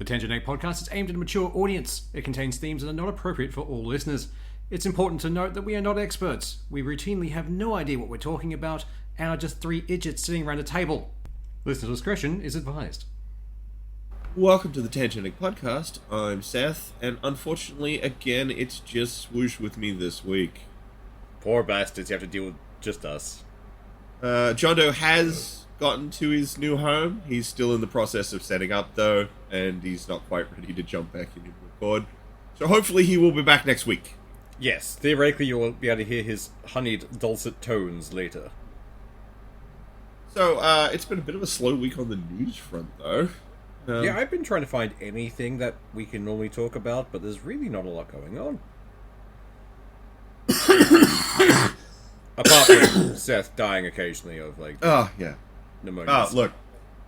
The Tangent 8 podcast is aimed at a mature audience. It contains themes that are not appropriate for all listeners. It's important to note that we are not experts. We routinely have no idea what we're talking about and are just three idiots sitting around a table. Listener discretion is advised. Welcome to the Tangent 8 podcast. I'm Seth, and unfortunately, again, it's just Swoosh with me this week. Poor bastards, you have to deal with just us. John Doe has gotten to his new home. He's still in the process of setting up, though, and he's not quite ready to jump back in and record. So hopefully he will be back next week. Yes, theoretically you will be able to hear his honeyed, dulcet tones later. So, it's been a bit of a slow week on the news front, though. Yeah, I've been trying to find anything that we can normally talk about, but there's really not a lot going on. Apart from Seth dying occasionally of, yeah. pneumonia. Look,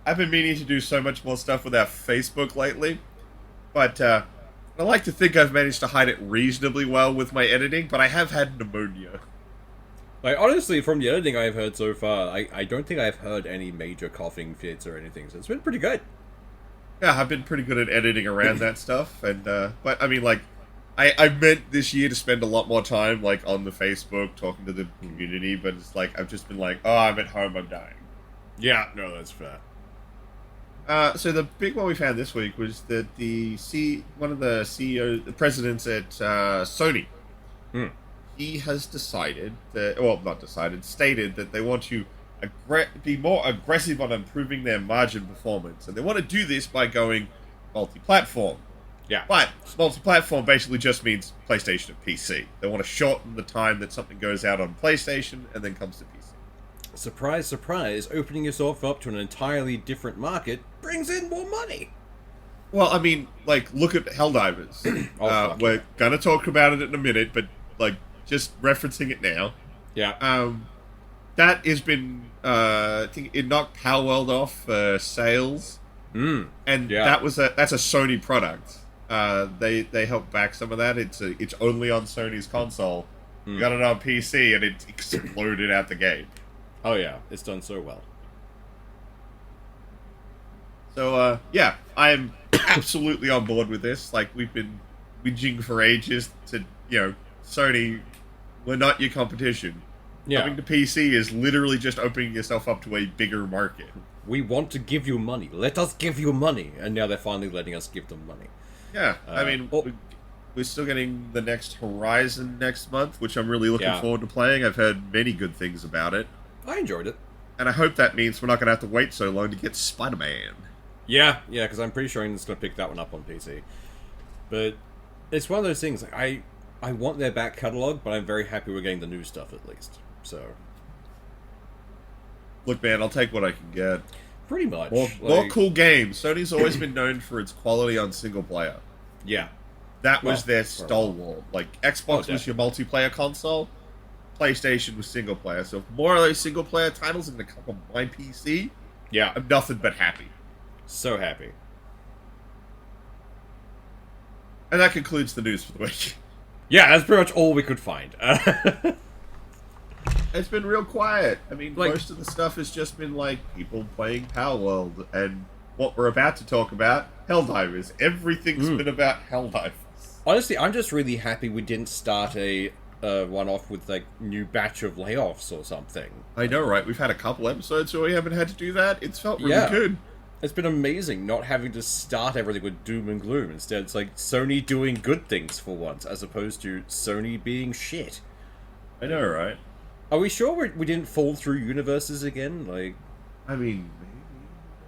I've been meaning to do so much more stuff with our Facebook lately, but I like to think I've managed to hide it reasonably well with my editing, but I have had pneumonia. Honestly, from the editing I've heard so far, I don't think I've heard any major coughing fits or anything, so it's been pretty good. Yeah, I've been pretty good at editing around that stuff, and, but, I mean, I meant this year to spend a lot more time, on the Facebook, talking to the community, but it's I've just been I'm at home, I'm dying. Yeah, no, that's fair. So the big one we found this week was that one of the CEOs, the presidents at Sony, he has stated that they want to be more aggressive on improving their margin performance, and they want to do this by going multi-platform. Yeah. But multi-platform basically just means PlayStation and PC. They want to shorten the time that something goes out on PlayStation and then comes to PC. Surprise, surprise, opening yourself up to an entirely different market brings in more money. Well, I mean, look at Helldivers. We're going to talk about it in a minute, but, just referencing it now. Yeah. That has been, I think it knocked Palworld off sales. And that's a Sony product. They helped back some of that. It's only on Sony's console. You got it on PC, and it exploded out the gate. Oh yeah, it's done so well. So, yeah, I'm absolutely on board with this. We've been whinging for ages to, Sony, we're not your competition. Yeah. Coming to PC is literally just opening yourself up to a bigger market. We want to give you money. Let us give you money. And now they're finally letting us give them money. Yeah, we're still getting the next Horizon next month, which I'm really looking forward to playing. I've heard many good things about it. I enjoyed it. And I hope that means we're not going to have to wait so long to get Spider-Man. Yeah, because I'm pretty sure I'm just going to pick that one up on PC. But it's one of those things, I want their back catalogue, but I'm very happy we're getting the new stuff at least. So, look, man, I'll take what I can get. Pretty much. More cool games. Sony's always been known for its quality on single player. Yeah. That was their stalwart. Xbox was your multiplayer console. PlayStation was single player. So if more of those single player titles are going to come on my PC, I'm nothing but happy. So happy. And that concludes the news for the week. Yeah, that's pretty much all we could find. It's been real quiet. I mean, most of the stuff has just been people playing Palworld, and what we're about to talk about, Helldivers. Everything's been about Helldivers. Honestly, I'm just really happy we didn't start a one-off with new batch of layoffs or something. I know, right? We've had a couple episodes where we haven't had to do that. It's felt really good. It's been amazing not having to start everything with doom and gloom. Instead, it's Sony doing good things for once, as opposed to Sony being shit. I know, right? Are we sure we didn't fall through universes again? I mean, maybe.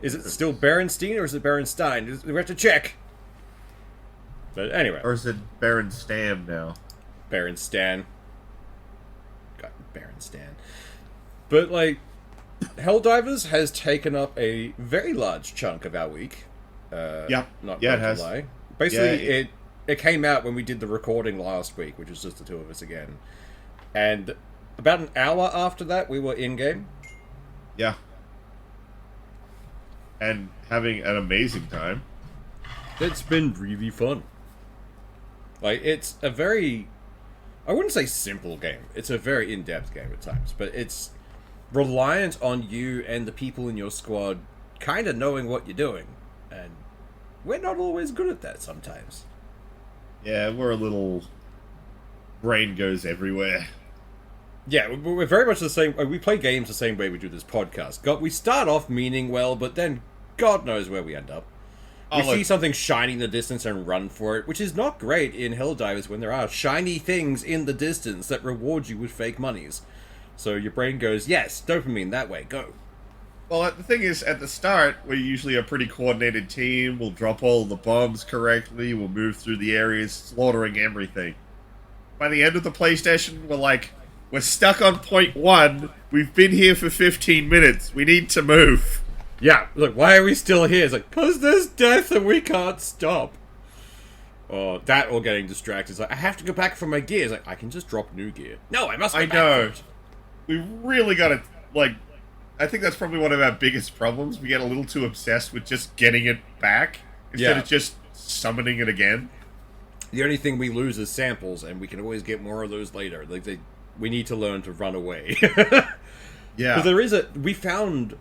Is it still Berenstein or is it Berenstein? We have to check. But anyway. Or is it Berenstam now? Berenstan. God, Berenstan. But, Helldivers has taken up a very large chunk of our week. Not it has. Lie. Basically, it came out when we did the recording last week, which was just the two of us again. And about an hour after that, we were in-game. Yeah. And having an amazing time. It's been really fun. It's a very... I wouldn't say simple game. It's a very in-depth game at times. But it's reliant on you and the people in your squad kind of knowing what you're doing. And we're not always good at that sometimes. Yeah, we're a little... brain goes everywhere. Yeah, we're very much the same. We play games the same way we do this podcast. We start off meaning well, but then God knows where we end up. We see something shiny in the distance and run for it, which is not great in Helldivers when there are shiny things in the distance that reward you with fake monies. So your brain goes, yes, dopamine, that way, go. Well, the thing is, at the start, we're usually a pretty coordinated team. We'll drop all the bombs correctly. We'll move through the areas, slaughtering everything. By the end of the PlayStation, we're stuck on point 1. We've been here for 15 minutes. We need to move. Yeah, look, why are we still here? It's like, because there's death and we can't stop. Or that or getting distracted. It's like, I have to go back for my gear. It's like, I can just drop new gear. No, I must go back for it. We really gotta, I think that's probably one of our biggest problems. We get a little too obsessed with just getting it back instead of just summoning it again. The only thing we lose is samples, and we can always get more of those later. We need to learn to run away. Yeah. Because we found,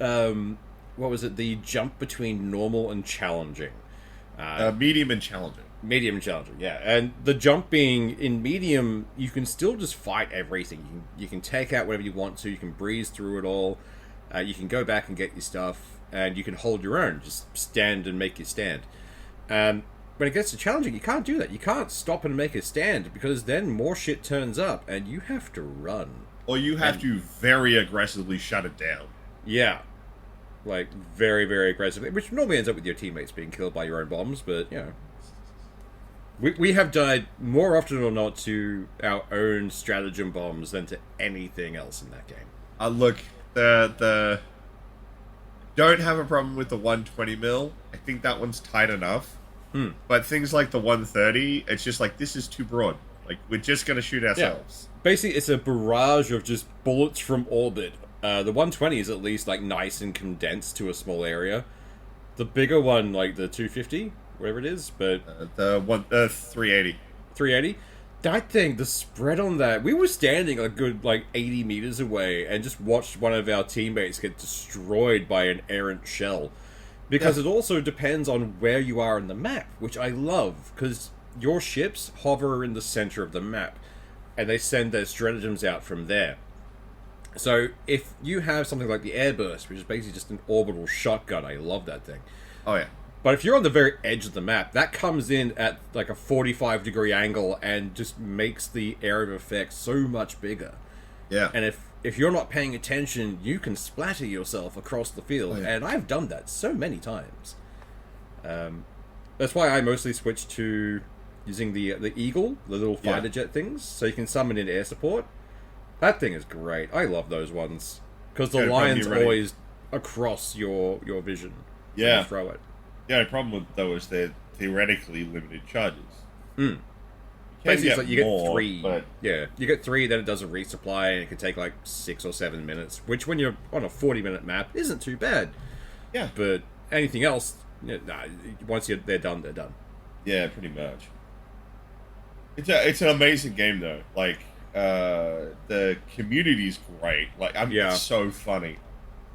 what was it, the jump between normal and challenging. Medium and challenging. Medium and challenging, yeah. And the jump being in medium, you can still just fight everything. You can take out whatever you want to, you can breeze through it all, you can go back and get your stuff, and you can hold your own. Just stand and make your stand. When it gets to challenging, you can't do that. You can't stop and make a stand, because then more shit turns up, and you have to run. Or you have to very aggressively shut it down. Yeah. Like, very, very aggressively. Which normally ends up with your teammates being killed by your own bombs, but, you know. We have died more often or not to our own stratagem bombs than to anything else in that game. Look, the don't have a problem with the 120 mil. I think that one's tight enough. But things like the 130, it's just like, this is too broad. Like, we're just going to shoot ourselves. Yeah. Basically, it's a barrage of just bullets from orbit. The 120 is at least, like, nice and condensed to a small area. The bigger one, like the 250, whatever it is, but... the 380. 380? That thing, the spread on that... We were standing a good, 80 meters away and just watched one of our teammates get destroyed by an errant shell. Because it also depends on where you are in the map, which I love, because your ships hover in the center of the map, and they send their stratagems out from there. So, if you have something like the airburst, which is basically just an orbital shotgun, I love that thing. Oh, yeah. But if you're on the very edge of the map, that comes in at, a 45-degree angle and just makes the area of effect so much bigger. Yeah. And if you're not paying attention, you can splatter yourself across the field, and I've done that so many times. That's why I mostly switched to using the Eagle, the little fighter jet things, so you can summon in air support. That thing is great. I love those ones. Because the lion's always across your vision. Yeah. When you throw it. The only problem with those, they're theoretically limited charges. Basically, it's like you get 3. But... Yeah, you get 3, then it does a resupply, and it can take 6 or 7 minutes, which when you're on a 40-minute map isn't too bad. Yeah. But anything else, once they're done, they're done. Yeah, pretty much. It's an amazing game though. The community's great. It's so funny.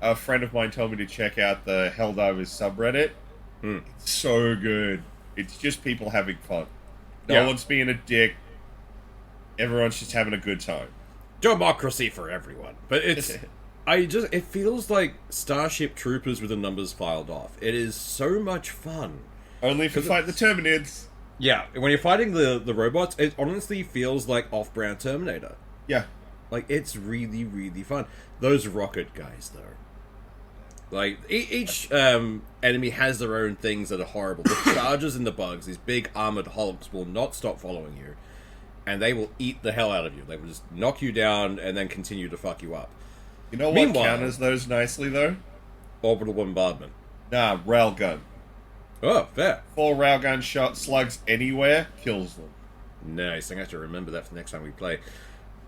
A friend of mine told me to check out the Helldivers subreddit. It's so good. It's just people having fun. No one's being a dick. Everyone's just having a good time. Democracy for everyone. But it feels like Starship Troopers with the numbers filed off. It is so much fun. Only if you fight the Terminids. Yeah, when you're fighting the robots, it honestly feels like off-brand Terminator. Yeah. It's really, really fun. Those rocket guys, though. Each enemy has their own things that are horrible. The chargers and the bugs, these big armored hulks, will not stop following you. And they will eat the hell out of you. They will just knock you down and then continue to fuck you up. You know what counters those nicely, though? Orbital bombardment. Nah, railgun. Oh, fair. 4 railgun shot slugs anywhere, kills them. Nice. I'm going to have to remember that for the next time we play.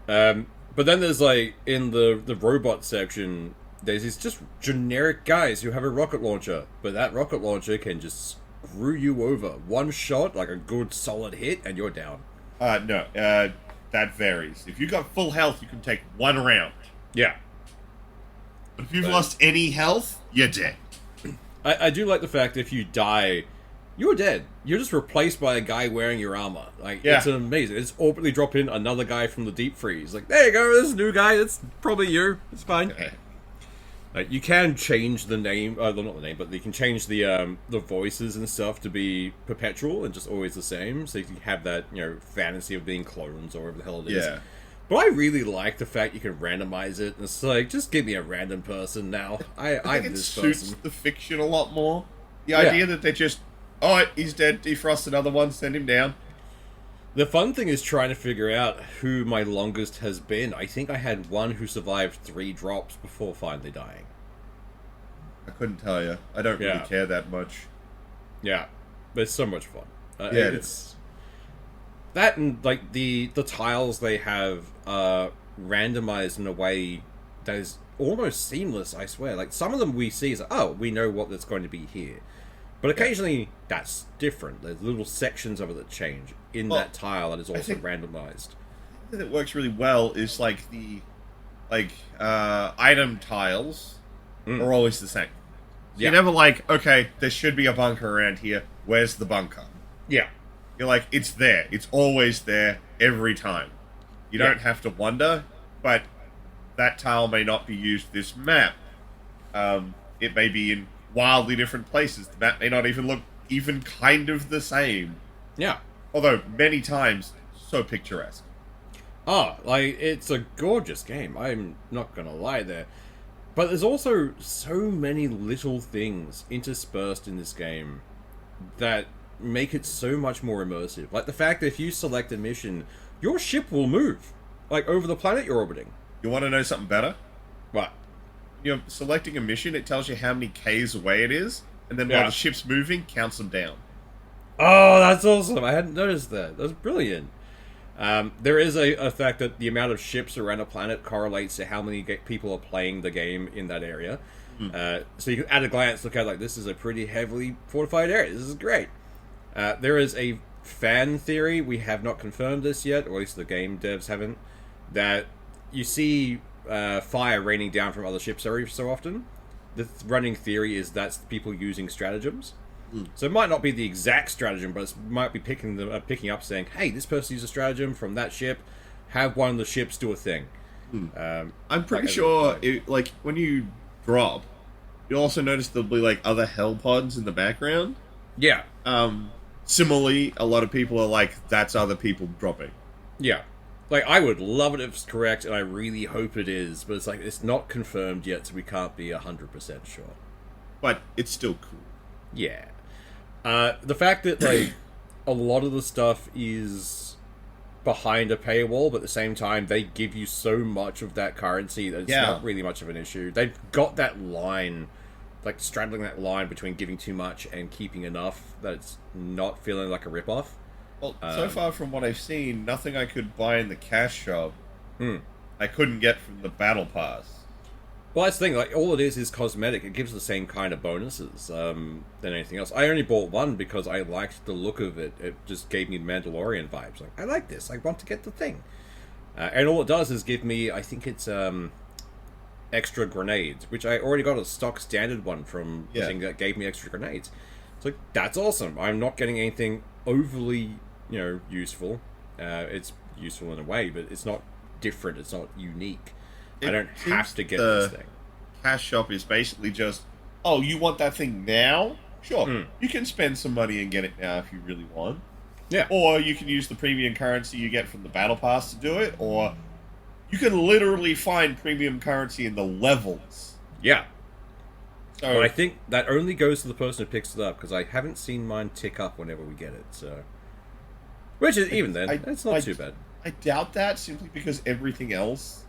But then there's, in the robot section... There's these just generic guys who have a rocket launcher, but that rocket launcher can just screw you over. One shot, a good solid hit, and you're down. No, that varies. If you got full health, you can take 1 round. Yeah. But if you've lost any health, you're dead. I do like the fact that if you die, you're dead. You're just replaced by a guy wearing your armor. Like, Yeah. it's amazing. It's orbitally drop in another guy from the deep freeze. Like, there you go, this new guy, it's probably you. It's fine. Okay. Like, you can change the name, well, not the name, but you can change the voices and stuff to be perpetual and just always the same, so you can have that, fantasy of being clones or whatever the hell it is. Yeah. But I really like the fact you can randomize it, and it's like, just give me a random person now. I I'm think it this suits person. the fiction a lot more. The idea that they just, oh, he's dead, defrost another one, send him down. The fun thing is trying to figure out who my longest has been. I think I had one who survived 3 drops before finally dying. I couldn't tell you. I don't really care that much. Yeah, but it's so much fun. It is. That and like the tiles they have randomized in a way that is almost seamless. I swear. Like some of them we see is like, oh, we know what that's going to be here, but occasionally that's different. There's little sections of it that change in that tile that is also randomized. The thing that works really well is like the item tiles are always the same. So you're never like, okay, there should be a bunker around here. Where's the bunker? Yeah. You're like, it's there. It's always there every time. You don't have to wonder, but that tile may not be used this map. It may be in wildly different places. The map may not even look even kind of the same. Yeah. Although, many times, so picturesque. Oh, like, it's a gorgeous game. I'm not gonna lie there. But there's also so many little things interspersed in this game that make it so much more immersive. Like the fact that if you select a mission, your ship will move. Like, over the planet you're orbiting. You want to know something better? What? You're selecting a mission, it tells you how many Ks away it is, and then while the ship's moving, counts them down. Oh, that's awesome. I hadn't noticed that. That's brilliant. There is a fact that the amount of ships around a planet correlates to how many people are playing the game in that area. So you can, at a glance, look at like, this is a pretty heavily fortified area. This is great. There is a fan theory, we have not confirmed this yet, or at least the game devs haven't, that you see fire raining down from other ships every so often. The running theory is that's people using stratagems. So it might not be the exact stratagem, but it might be picking up saying, hey, this person used a stratagem from that ship, have one of the ships do a thing. I'm pretty sure, when you drop, you'll also notice there'll be, like, other hell pods in the background. Yeah. Similarly, a lot of people are like, that's other people dropping. Yeah. Like, I would love it if it's correct, and I really hope it is, but it's like, it's not confirmed yet, so we can't be 100% sure. But it's still cool. Yeah. The fact that, like, a lot of the stuff is behind a paywall, but at the same time, they give you so much of that currency that it's not really much of an issue. They've got that line, like, straddling that line between giving too much and keeping enough that it's not feeling like a ripoff. Well, so far from what I've seen, nothing I could buy in the cash shop I couldn't get from the battle pass. Well, that's the thing, like, all it is cosmetic. It gives the same kind of bonuses than anything else. I only bought one because I liked the look of it. It just gave me Mandalorian vibes. Like, I like this. I want to get the thing. And all it does is give me, I think it's extra grenades, which I already got a stock standard one from the thing that gave me extra grenades. It's like, that's awesome. I'm not getting anything overly, useful. It's useful in a way, but it's not different. It's not unique. I don't have to get this thing. Cash shop is basically just, oh, you want that thing now? Sure. You can spend some money and get it now if you really want. Yeah. Or you can use the premium currency you get from the battle pass to do it, or you can literally find premium currency in the levels. Yeah. So, but I think that only goes to the person who picks it up, because I haven't seen mine tick up whenever we get it, so... Which is, even then, it's not too bad. I doubt that, simply because everything else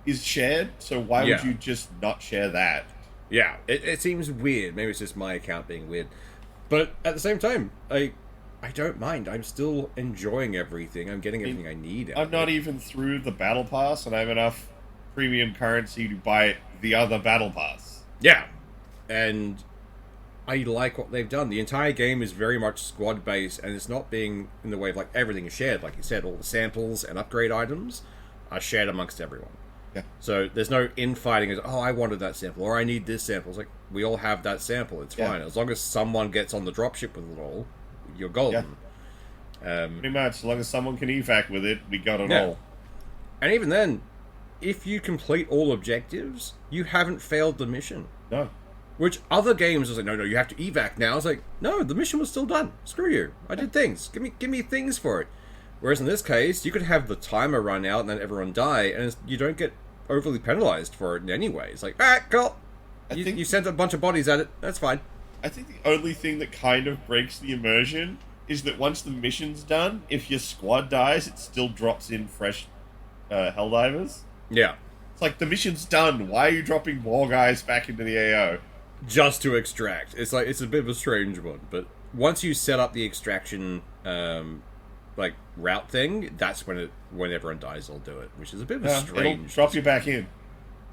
is shared, so why would you just not share that? Yeah, it seems weird. Maybe it's just my account being weird. But at the same time, I don't mind. I'm still enjoying everything. I'm getting everything I need. I'm not even through the battle pass, and I have enough premium currency to buy the other battle pass. Yeah, and I like what they've done. The entire game is very much squad-based, and it's not being in the way of, like, everything is shared. Like you said, all the samples and upgrade items are shared amongst everyone. Yeah. So there's no infighting as, oh, I wanted that sample, or I need this sample. It's like, we all have that sample, it's Yeah. fine. As long as someone gets on the dropship with it all, you're golden. Pretty much, as long as someone can evac with it, we got it Yeah. all. And even then, if you complete all objectives, you haven't failed the mission. No. Which other games was like, no, you have to evac now. It's like, no, the mission was still done. Screw you. I did things. Give me things for it. Whereas in this case, you could have the timer run out and then everyone die, and you don't get overly penalized for it in any way. It's like, alright, cool. You sent a bunch of bodies at it. That's fine. I think the only thing that kind of breaks the immersion is that once the mission's done, if your squad dies, it still drops in fresh Helldivers. Yeah. It's like, the mission's done. Why are you dropping more guys back into the AO? Just to extract. It's like, it's a bit of a strange one, but once you set up the extraction route thing, that's when everyone dies, they'll do it, which is a bit of a strange. It'll drop you back in.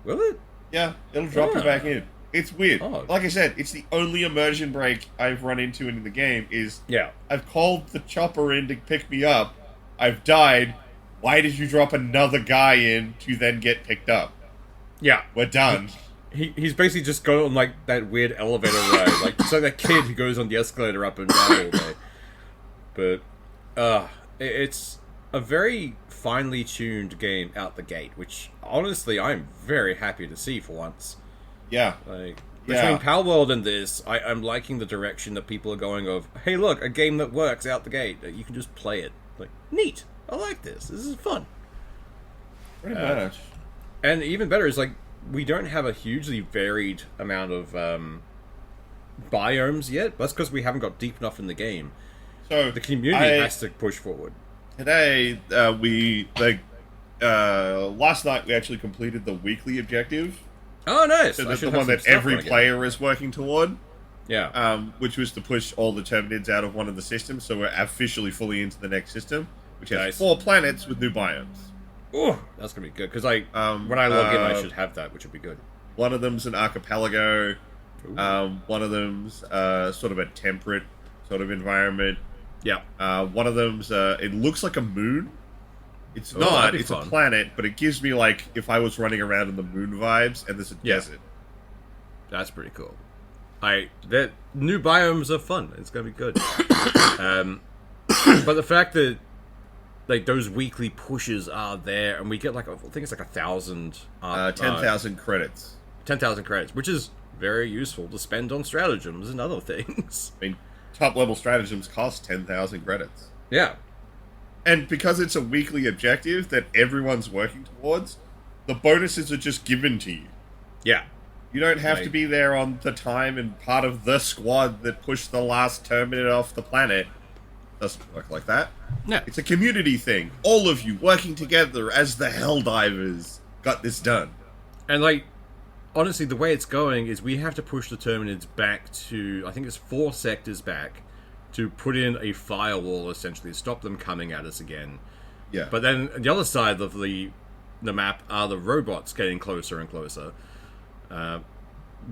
Will it? Yeah, it'll drop you back in. It's weird. Oh. Like I said, it's the only immersion break I've run into in the game is I've called the chopper in to pick me up. I've died. Why did you drop another guy in to then get picked up? Yeah. We're done. He's basically just gone on like that weird elevator ride, like it's like that kid who goes on the escalator up and down all day. But it's a very finely tuned game out the gate, which honestly I'm very happy to see for once. Yeah. Like between Palworld and this, I'm liking the direction that people are going of, hey look, a game that works out the gate. You can just play it. Like, neat. I like this. This is fun. Pretty much. And even better is like, we don't have a hugely varied amount of biomes yet. That's because we haven't got deep enough in the game. So the community has to push forward. Today, last night we actually completed the weekly objective. Oh, nice! So that's the one that every player is working toward. Yeah. Which was to push all the Terminids out of one of the systems, so we're officially fully into the next system, which has 4 planets with new biomes. Ooh, that's gonna be good, because when I log in, I should have that, which would be good. One of them's an archipelago. One of them's sort of a temperate sort of environment. Yeah. One of them's it looks like a moon. It's not. It's fun. A planet, but it gives me like if I was running around in the moon vibes, and there's a desert. That's pretty cool. The new biomes are fun. It's gonna be good. But the fact that like those weekly pushes are there, and we get like I think it's like 1,000, 10,000 credits. 10,000 credits, which is very useful to spend on stratagems and other things. I mean, top level stratagems cost 10,000 credits. Yeah. And because it's a weekly objective that everyone's working towards, the bonuses are just given to you. Yeah. You don't have to be there on the time and part of the squad that pushed the last Terminid off the planet. Doesn't work like that. No. It's a community thing. All of you working together as the Helldivers got this done. And like, honestly, the way it's going is we have to push the Terminids back to, I think it's 4 sectors back, to put in a firewall, essentially, to stop them coming at us again. Yeah. But then, the other side of the map are the robots getting closer and closer.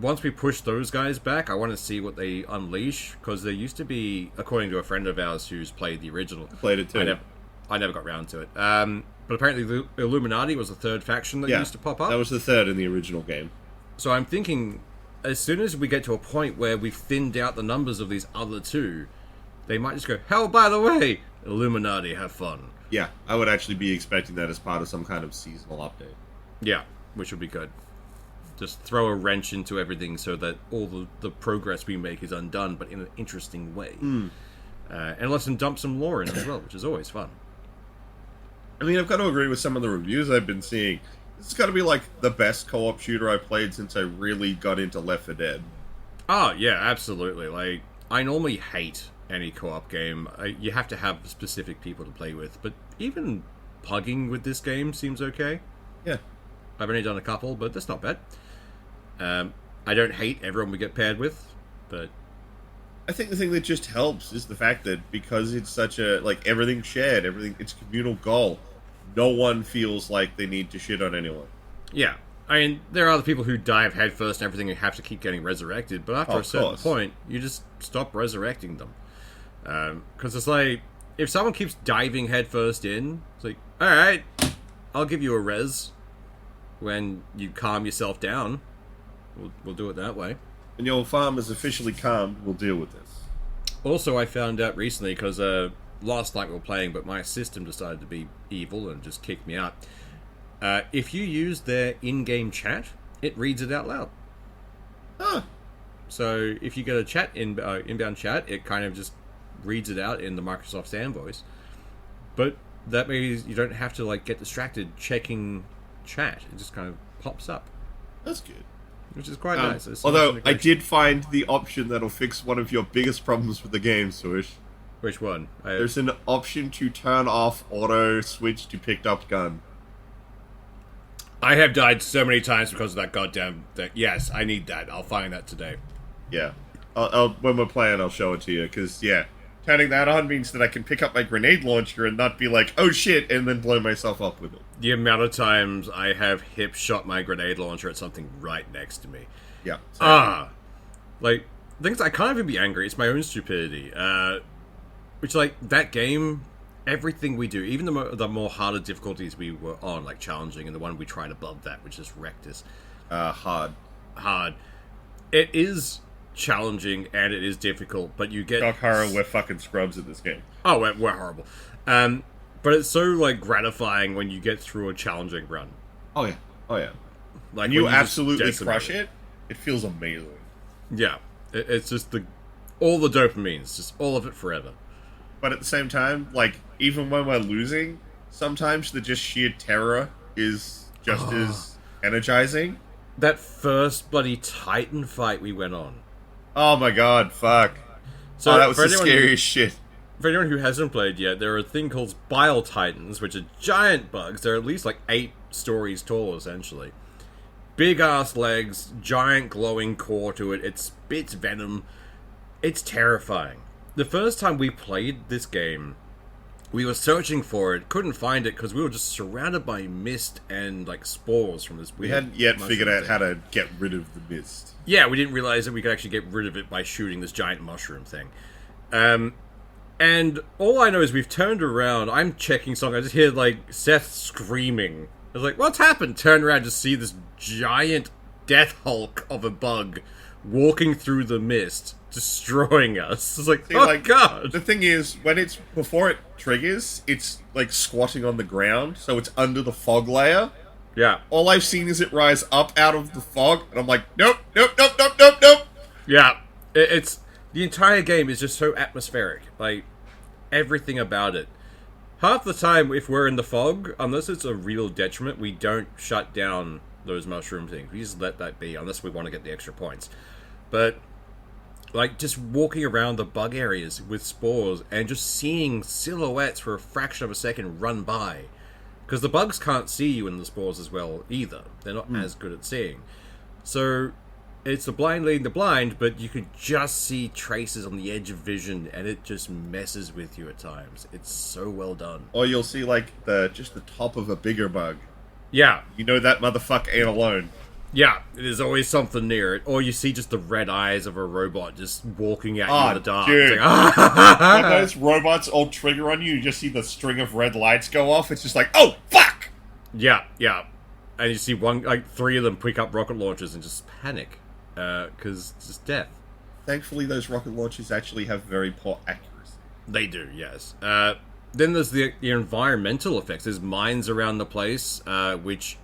Once we push those guys back, I want to see what they unleash, because there used to be, according to a friend of ours who's played the original... I played it too. I never got round to it. But apparently the Illuminati was the third faction that used to pop up. That was the third in the original game. So I'm thinking, as soon as we get to a point where we've thinned out the numbers of these other two, they might just go, hell, by the way, Illuminati, have fun. Yeah, I would actually be expecting that as part of some kind of seasonal update. Yeah, which would be good. Just throw a wrench into everything so that all the progress we make is undone, but in an interesting way. And let them dump some lore in as well, which is always fun. I mean, I've got to agree with some of the reviews I've been seeing. This has got to be like the best co-op shooter I played since I really got into Left 4 Dead. Oh, yeah, absolutely. Like, I normally hate any co-op game. You have to have specific people to play with, but even pugging with this game seems okay. Yeah. I've only done a couple, but that's not bad. I don't hate everyone we get paired with, but... I think the thing that just helps is the fact that because it's such a, like, everything's shared, it's a communal goal, no one feels like they need to shit on anyone. Yeah. I mean, there are other people who dive headfirst and everything and have to keep getting resurrected, but after a certain point, you just stop resurrecting them. Because it's like, if someone keeps diving headfirst in, it's like, alright, I'll give you a res. when you calm yourself down, we'll do it that way. When your farm is officially calmed, we'll deal with this. Also, I found out recently, because last night we were playing, but my system decided to be evil and just kicked me out. If you use their in-game chat, it reads it out loud. Huh. So if you get a chat inbound chat, it kind of just reads it out in the Microsoft Stand voice. But that means you don't have to like get distracted checking chat. It just kind of pops up. That's good. Which is quite nice. Although I did find the option that'll fix one of your biggest problems with the game, Swoosh. Which one? There's an option to turn off auto switch to picked up gun. I have died so many times because of that goddamn thing. Yes, I need that. I'll find that today. Yeah. I'll when we're playing, I'll show it to you, because, yeah, turning that on means that I can pick up my grenade launcher and not be like, oh shit, and then blow myself up with it. The amount of times I have hip shot my grenade launcher at something right next to me. Yeah. Like, things I can't even be angry. It's my own stupidity. Which, like, that game, everything we do, even the more harder difficulties we were on, like challenging, and the one we tried above that, which just wrecked us. Hard. It is challenging and it is difficult, but you get... Doc Horror, we're fucking scrubs at this game. Oh, we're horrible. But it's so, like, gratifying when you get through a challenging run. Oh, yeah. Like, when you absolutely crush it, it feels amazing. Yeah. It's just all the dopamines, just all of it forever. But at the same time, like, even when we're losing, sometimes the just sheer terror is just as energizing. That first bloody Titan fight we went on. Oh my god, fuck. So that was the scariest shit. For anyone who hasn't played yet, there are a thing called Bile Titans, which are giant bugs. They're at least like 8 stories tall, essentially. Big-ass legs, giant glowing core to it. It spits venom. It's terrifying. The first time we played this game, we were searching for it, couldn't find it because we were just surrounded by mist and like spores from this weird... We hadn't yet figured out how to get rid of the mist. Yeah, we didn't realize that we could actually get rid of it by shooting this giant mushroom thing. And all I know is we've turned around, I'm checking something, I just hear like Seth screaming. I was like, what's happened? Turn around to see this giant death hulk of a bug walking through the mist, destroying us. It's like, god! The thing is, before it triggers, it's like squatting on the ground, so it's under the fog layer. Yeah. All I've seen is it rise up out of the fog, and I'm like, nope. Yeah. It's... The entire game is just so atmospheric. Like, everything about it. Half the time, if we're in the fog, unless it's a real detriment, we don't shut down those mushroom things. We just let that be, unless we want to get the extra points. But, like, just walking around the bug areas with spores and just seeing silhouettes for a fraction of a second run by. Because the bugs can't see you in the spores as well, either. They're not as good at seeing. So, it's the blind leading the blind, but you could just see traces on the edge of vision, and it just messes with you at times. It's so well done. Or you'll see, like, just the top of a bigger bug. Yeah. You know that motherfucker ain't alone. Yeah, there's always something near it. Or you see just the red eyes of a robot just walking at you in the dark. Dude. It's like, when those robots all trigger on you, you just see the string of red lights go off. It's just like, oh, fuck! Yeah. And you see 3 of them pick up rocket launchers and just panic. Because it's just death. Thankfully, those rocket launchers actually have very poor accuracy. They do, yes. Then there's the environmental effects. There's mines around the place, which...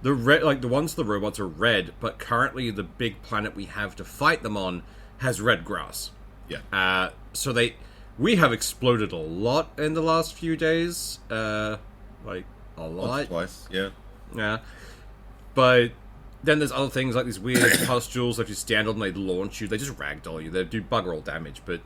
The ones the robots are red, but currently the big planet we have to fight them on has red grass. Yeah. So we have exploded a lot in the last few days. A lot. Once, twice, yeah. Yeah. But then there's other things like these weird pustules. If you stand on them, they launch you. They just ragdoll you. They do bugger all damage. But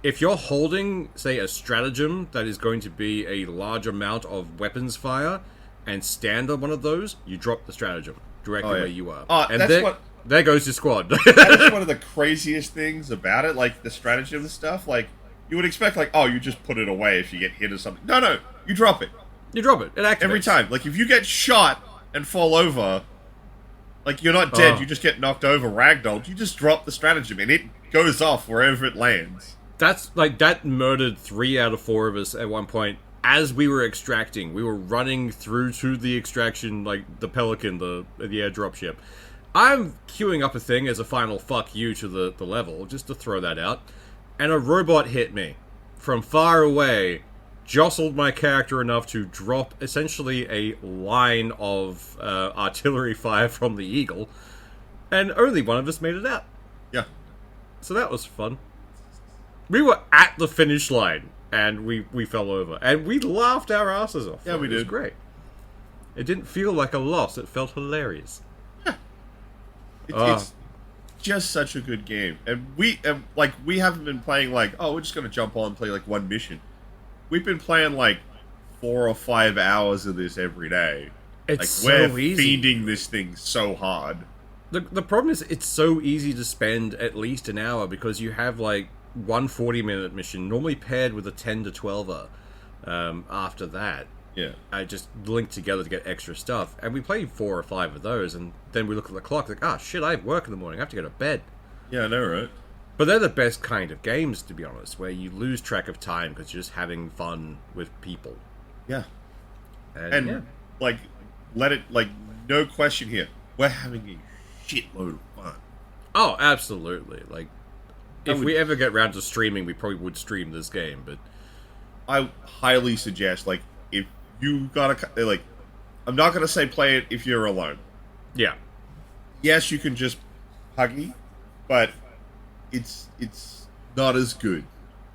if you're holding, say, a stratagem that is going to be a large amount of weapons fire, and stand on one of those, you drop the stratagem directly where you are. And there goes your squad. That is one of the craziest things about it, like the stratagem stuff. Like, you would expect, like, oh, you just put it away if you get hit or something. No, you drop it. You drop it. It activates. Every time. Like, if you get shot and fall over, like, you're not dead, you just get knocked over, ragdolled, you just drop the stratagem, and it goes off wherever it lands. That's, like, that murdered 3 out of 4 of us at one point. as we were extracting, we were running through to the extraction, like the Pelican, the airdrop ship. I'm queuing up a thing as a final fuck you to the level, just to throw that out. And a robot hit me from far away, jostled my character enough to drop essentially a line of artillery fire from the Eagle, and only one of us made it out. Yeah. So that was fun. We were at the finish line, and we fell over. And we laughed our asses off. Yeah, we did. It was did. great. It didn't feel like a loss. It felt hilarious. It's just such a good game. And we haven't been playing like, oh, we're just going to jump on and play like one mission. We've been playing like 4 or 5 hours of this every day. It's like, so we're easy. feeding this thing so hard. The problem is it's so easy to spend at least an hour because you have like one 40-minute mission, normally paired with a 10 to 12er after that. Yeah. I just link together to get extra stuff. And we play 4 or 5 of those, and then we look at the clock like, ah, shit, I have work in the morning. I have to go to bed. Yeah, I know, right? But they're the best kind of games, to be honest, where you lose track of time because you're just having fun with people. Yeah. And yeah. like, let it, like, no question here. We're having a shitload of fun. Oh, absolutely. Like, if would- we ever get around to streaming, we probably would stream this game, but... I highly suggest, like, if you gotta, like, I'm not gonna say play it if you're alone. Yeah. Yes, you can just huggy, but it's not as good.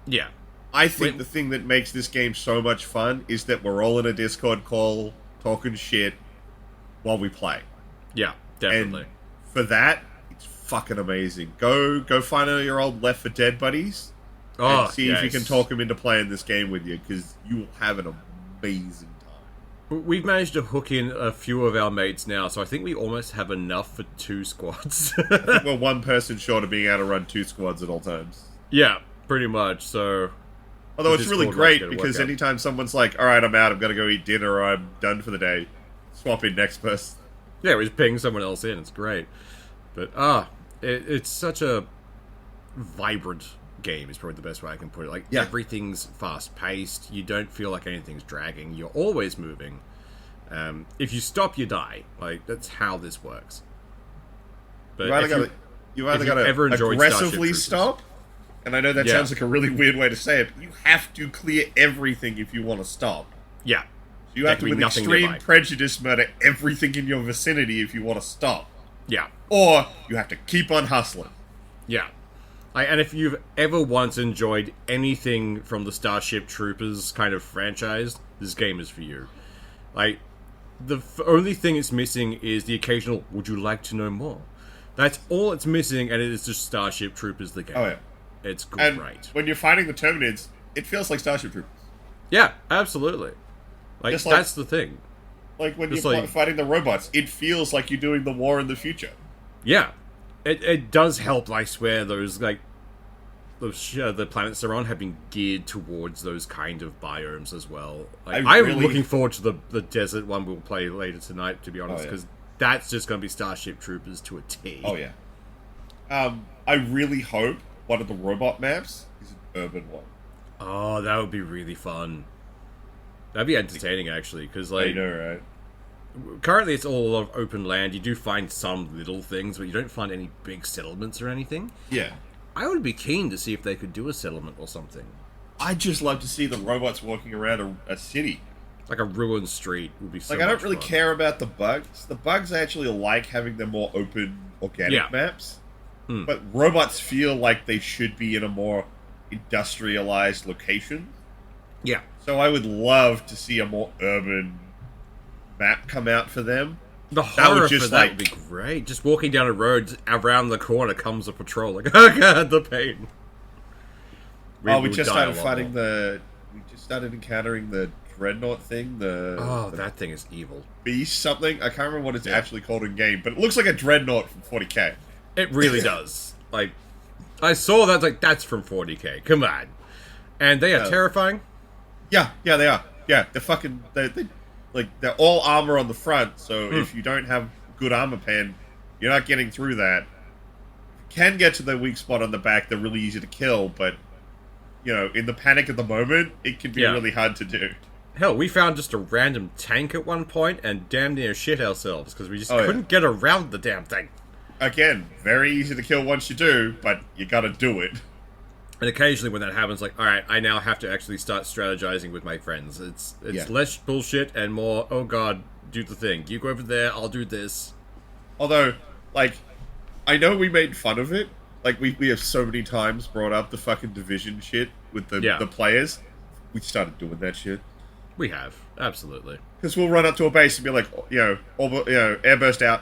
Yeah. I think the thing that makes this game so much fun is that we're all in a Discord call talking shit while we play. Yeah, definitely. And for that, it's fucking amazing. Go find all your old Left 4 Dead buddies and see if you can talk them into playing this game with you, because you will have an amazing time. We've managed to hook in a few of our mates now, so I think we almost have enough for 2 squads. I think we're one person short of being able to run 2 squads at all times. Yeah, pretty much, so... Although it's Discord really one's great gonna because work out. anytime someone's like, alright, I'm out, I'm gonna go eat dinner, or I'm done for the day, swap in next person. Yeah, we just ping someone else in, it's great. But, it's such a vibrant game, is probably the best way I can put it. Like, Yeah. everything's fast-paced, you don't feel like anything's dragging, you're always moving. If you stop, you die. Like, that's how this works. But You either gotta ever enjoyed aggressively Starship Troopers- stop, and I know that Yeah. sounds like a really weird way to say it, but you have to clear everything if you want to stop. Yeah. So you There have can to, be with nothing extreme nearby. prejudice, murder everything in your vicinity if you want to stop. Yeah. Or you have to keep on hustling. Yeah. And if you've ever once enjoyed anything from the Starship Troopers kind of franchise, this game is for you. Like, the only thing it's missing is the occasional, would you like to know more? That's all it's missing, and it is just Starship Troopers the game. Oh, yeah. It's And great. when you're fighting the Terminids, it feels like Starship Troopers. Yeah, absolutely. Like, Just like- that's the thing. Like when Just you're like- fighting the robots, it feels like you're doing the war in the future. Yeah. It does help, I swear, those, like, the planets they're on have been geared towards those kind of biomes as well. Like, I'm really- looking forward to the desert one we'll play later tonight, to be honest, yeah. because that's just going to be Starship Troopers to a T. Oh, yeah. I really hope one of the robot maps is an urban one. Oh, that would be really fun. That'd be entertaining, actually, because, I like, know, right? currently it's all a lot of open land. You do find some little things, but you don't find any big settlements or anything. Yeah. I would be keen to see if they could do a settlement or something. I'd just love to see the robots walking around a city. Like a ruined street would be so Like, I don't much really fun. care about the bugs. The bugs I actually like having them more open, organic Yeah. maps. Hmm. But robots feel like they should be in a more industrialized location. Yeah. So I would love to see a more urban map come out for them. The That horror would just, for that like- would be great. Just walking down a road, around the corner comes a patrol. Like, oh god, the pain. We would just die started a lot fighting more. we just started encountering the dreadnought thing, Oh, the that thing is evil. beast something. I can't remember what it's Yeah. actually called in game, but it looks like a dreadnought from 40k. It really does. Like, I saw that, like, that's from 40k. Come on. And they are terrifying. Yeah, they are. Yeah, they're fucking. They're all armor on the front. So if you don't have good armor pen, you're not getting through that. Can get to the weak spot on the back. They're really easy to kill, but in the panic of the moment, it can be Yeah. really hard to do. Hell, we found just a random tank at one point and damn near shit ourselves because we just Oh, couldn't get around the damn thing. Again, very easy to kill once you do, but you gotta do it. And occasionally when that happens, like, alright, I now have to actually start strategizing with my friends. It's less bullshit and more, oh god, do the thing. You go over there, I'll do this. Although, like, I know we made fun of it. Like, we have so many times brought up the fucking Division shit with the players. We started doing that shit. We have, absolutely. Because we'll run up to a base and be like, airburst out.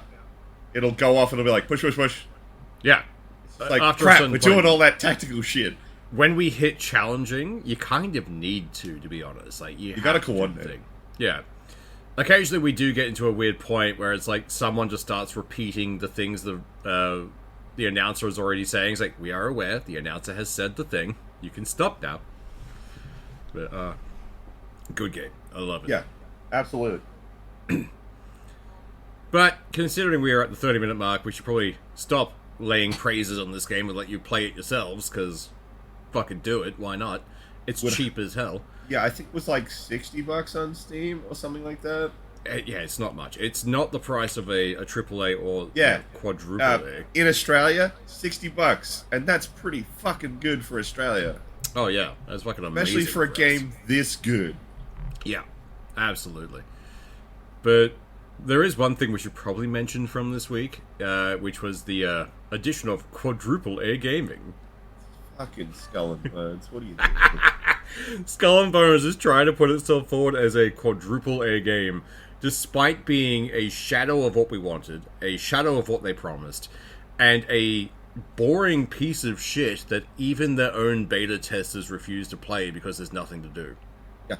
It'll go off and it'll be like, push, push, push. Yeah. It's like, crap, we're doing all that tactical shit. When we hit challenging, you kind of need to be honest. Like, you gotta coordinate. Yeah. Occasionally we do get into a weird point where it's like someone just starts repeating the things the announcer is already saying. It's like, we are aware, the announcer has said the thing. You can stop now. But, good game. I love it. Yeah, absolutely. But, considering we are at the 30-minute mark, we should probably stop laying praises on this game and let you play it yourselves, because fucking do it, why not? It's cheap as hell. Yeah, I think it was like $60 on Steam or something like that. Yeah, it's not much. It's not the price of a AAA or quadruple A. In Australia, $60, and that's pretty fucking good for Australia. Oh yeah, that's fucking amazing. Especially for a game this good. Yeah, absolutely. But there is one thing we should probably mention from this week, which was the addition of quadruple A gaming. Fucking Skull and Bones, what are you doing? Skull and Bones is trying to put itself forward as a quadruple A game, despite being a shadow of what we wanted, a shadow of what they promised, and a boring piece of shit that even their own beta testers refuse to play because there's nothing to do. Yeah.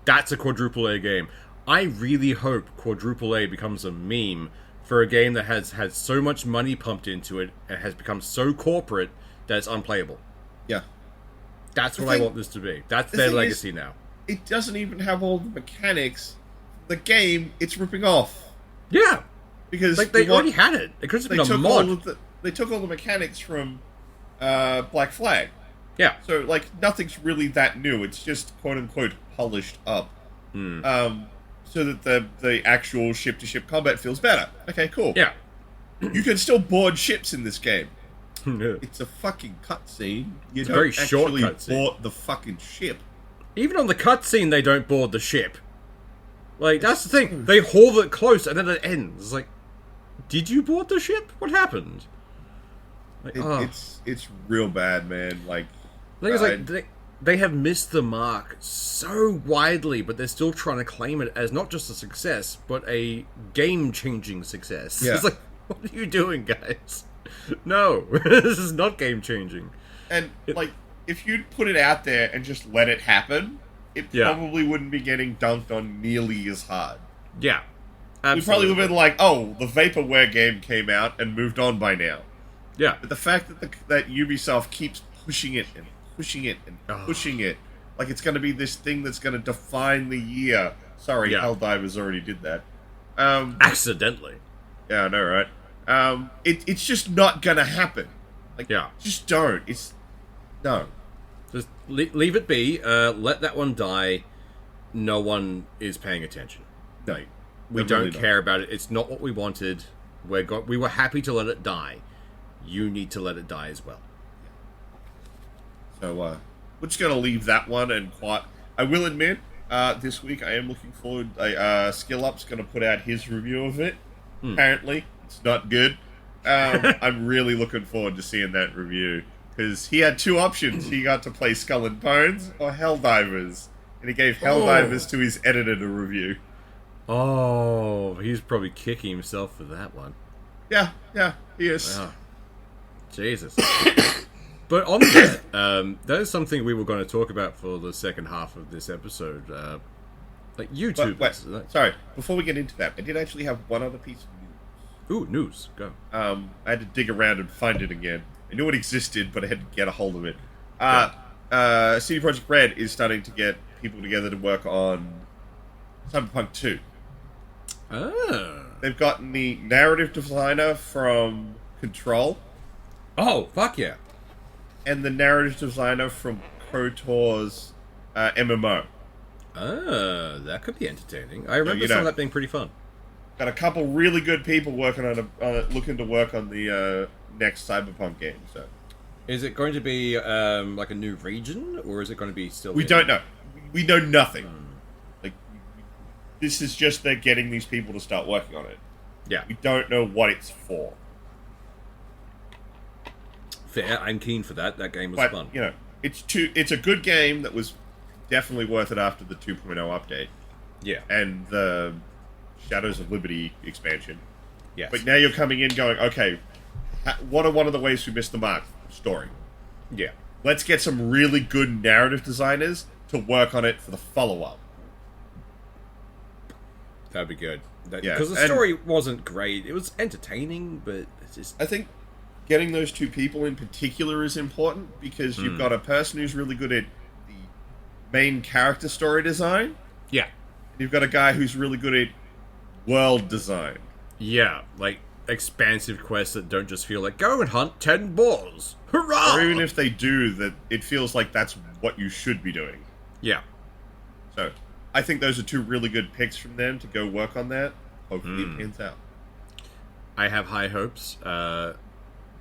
That's a quadruple A game. I really hope quadruple A becomes a meme for a game that has had so much money pumped into it and has become so corporate that it's unplayable. Yeah. That's what I want this to be. That's their legacy now. It doesn't even have all the mechanics. The game, it's ripping off. Yeah. Because like they already had it. It could have been a mod. They took all the mechanics from Black Flag. Yeah. So, like, nothing's really that new. It's just, quote-unquote, polished up. So that the actual ship-to-ship combat feels better. Okay, cool. Yeah. You can still board ships in this game. It's a fucking cutscene. You don't very short actually cutscene. board the fucking ship. Even on the cutscene, they don't board the ship. Like, that's the thing. They haul it close, and then it ends. It's like, did you board the ship? What happened? Like, It's real bad, man. Like, the thing is, like, they have missed the mark so widely, but they're still trying to claim it as not just a success, but a game-changing success. Yeah. It's like, what are you doing, guys? No, this is not game-changing. And, like, if you'd put it out there and just let it happen, it probably wouldn't be getting dunked on nearly as hard. Yeah, absolutely. We probably would have been like, oh, the Vaporware game came out and moved on by now. Yeah. But the fact that Ubisoft keeps pushing it and pushing it and pushing it, like it's going to be this thing that's going to define the year. Sorry, Helldivers already did that. Accidentally. Yeah, I know, right? It's just not going to happen. Like, just don't. No. Just leave it be. Let that one die. No one is paying attention. No. We don't care about it. It's not what we wanted. We were happy to let it die. You need to let it die as well. So, we're just going to leave that one and quiet. I will admit, this week I am looking forward. Skill Up's going to put out his review of it. Apparently, it's not good. I'm really looking forward to seeing that review. Because he had two options. He got to play Skull and Bones or Helldivers. And he gave Helldivers to his editor to review. Oh, he's probably kicking himself for that one. Yeah, he is. Wow. Jesus. But on that, that is something we were going to talk about for the second half of this episode. Like YouTube. Wait, sorry, before we get into that, I did actually have one other piece of news. Ooh, news. Go. I had to dig around and find it again. I knew it existed, but I had to get a hold of it. CD Projekt Red is starting to get people together to work on Cyberpunk 2. They've gotten the narrative designer from Control. Oh, fuck yeah. And the narrative designer from KOTOR's MMO. That could be entertaining. I remember you some know, of that being pretty fun. Got a couple really good people working on looking to work on the next Cyberpunk game. So Is it going to be like a new region, or is it going to be still? we don't know. We know nothing. Like, this is just they're getting these people to start working on it. Yeah, We don't know what it's for. fair. I'm keen for that. That game was But fun. you know, it's a good game that was definitely worth it after the 2.0 update Yeah, and the Shadows of Liberty expansion. yes. But now you're coming in going, okay, what are one of the ways we missed the mark? Story. Yeah, Let's get some really good narrative designers to work on it for the follow-up. that'd be good. Yeah, Because the and- story wasn't great. It was entertaining, but it's just I think getting those two people in particular is important because you've got a person who's really good at the main character story design, yeah, and you've got a guy who's really good at world design. yeah, like expansive quests that don't just feel like go and hunt 10 boars. Hurrah! Or even if they do, that it feels like that's what you should be doing. Yeah. So, I think those are two really good picks from them to go work on that. Hopefully it pans out. I have high hopes, but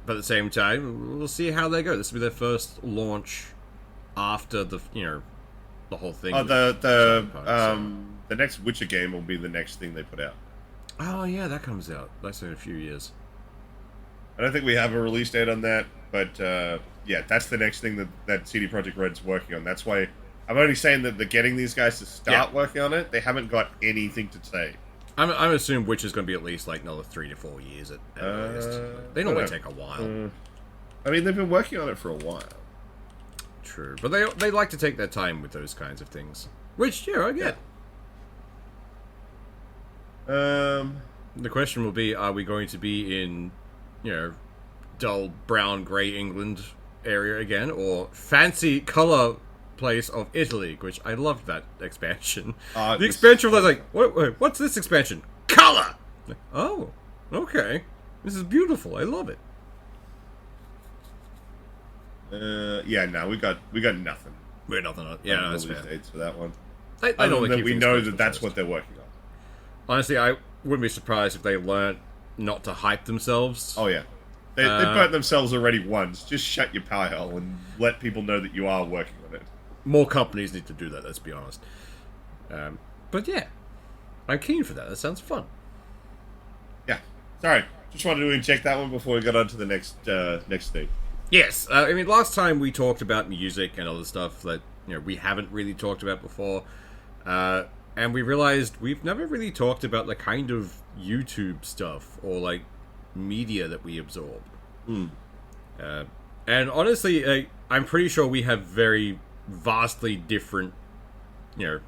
at the same time, we'll see how they go. This will be their first launch after the the whole thing. Oh, with Cyberpunk, the next Witcher game will be the next thing they put out. Oh yeah, that comes out. That's in a few years. I don't think we have a release date on that, but yeah, that's the next thing that CD Projekt Red's working on. That's why I'm only saying that they're getting these guys to start working on it. They haven't got anything to say. I'm assuming Witch is going to be at least like another 3 to 4 years at least. They normally take a while. I mean, they've been working on it for a while. True, but they like to take their time with those kinds of things. Which I get. The question will be: are we going to be in, dull brown grey England area again, or fancy color place of Italy? Which I loved that expansion. The expansion was like, what's this expansion? Color. Like, oh, okay. This is beautiful. I love it. Yeah, no, we got nothing. We're nothing. Yeah, no, that's release fair. dates for that one. I Other normally than keep we things know close that to that's first. what they're working on. Honestly, I wouldn't be surprised if they learnt not to hype themselves. Oh yeah, they burnt themselves already once. Just shut your pie hole and let people know that you are working on it. More companies need to do that, let's be honest. But yeah, I'm keen for that. That sounds fun. Yeah, sorry, just wanted to inject that one before we got on to the next thing. Yes, I mean, last time we talked about music and other stuff that we haven't really talked about before, and we realized we've never really talked about the kind of YouTube stuff or like media that we absorb. And honestly, I'm pretty sure we have very vastly different,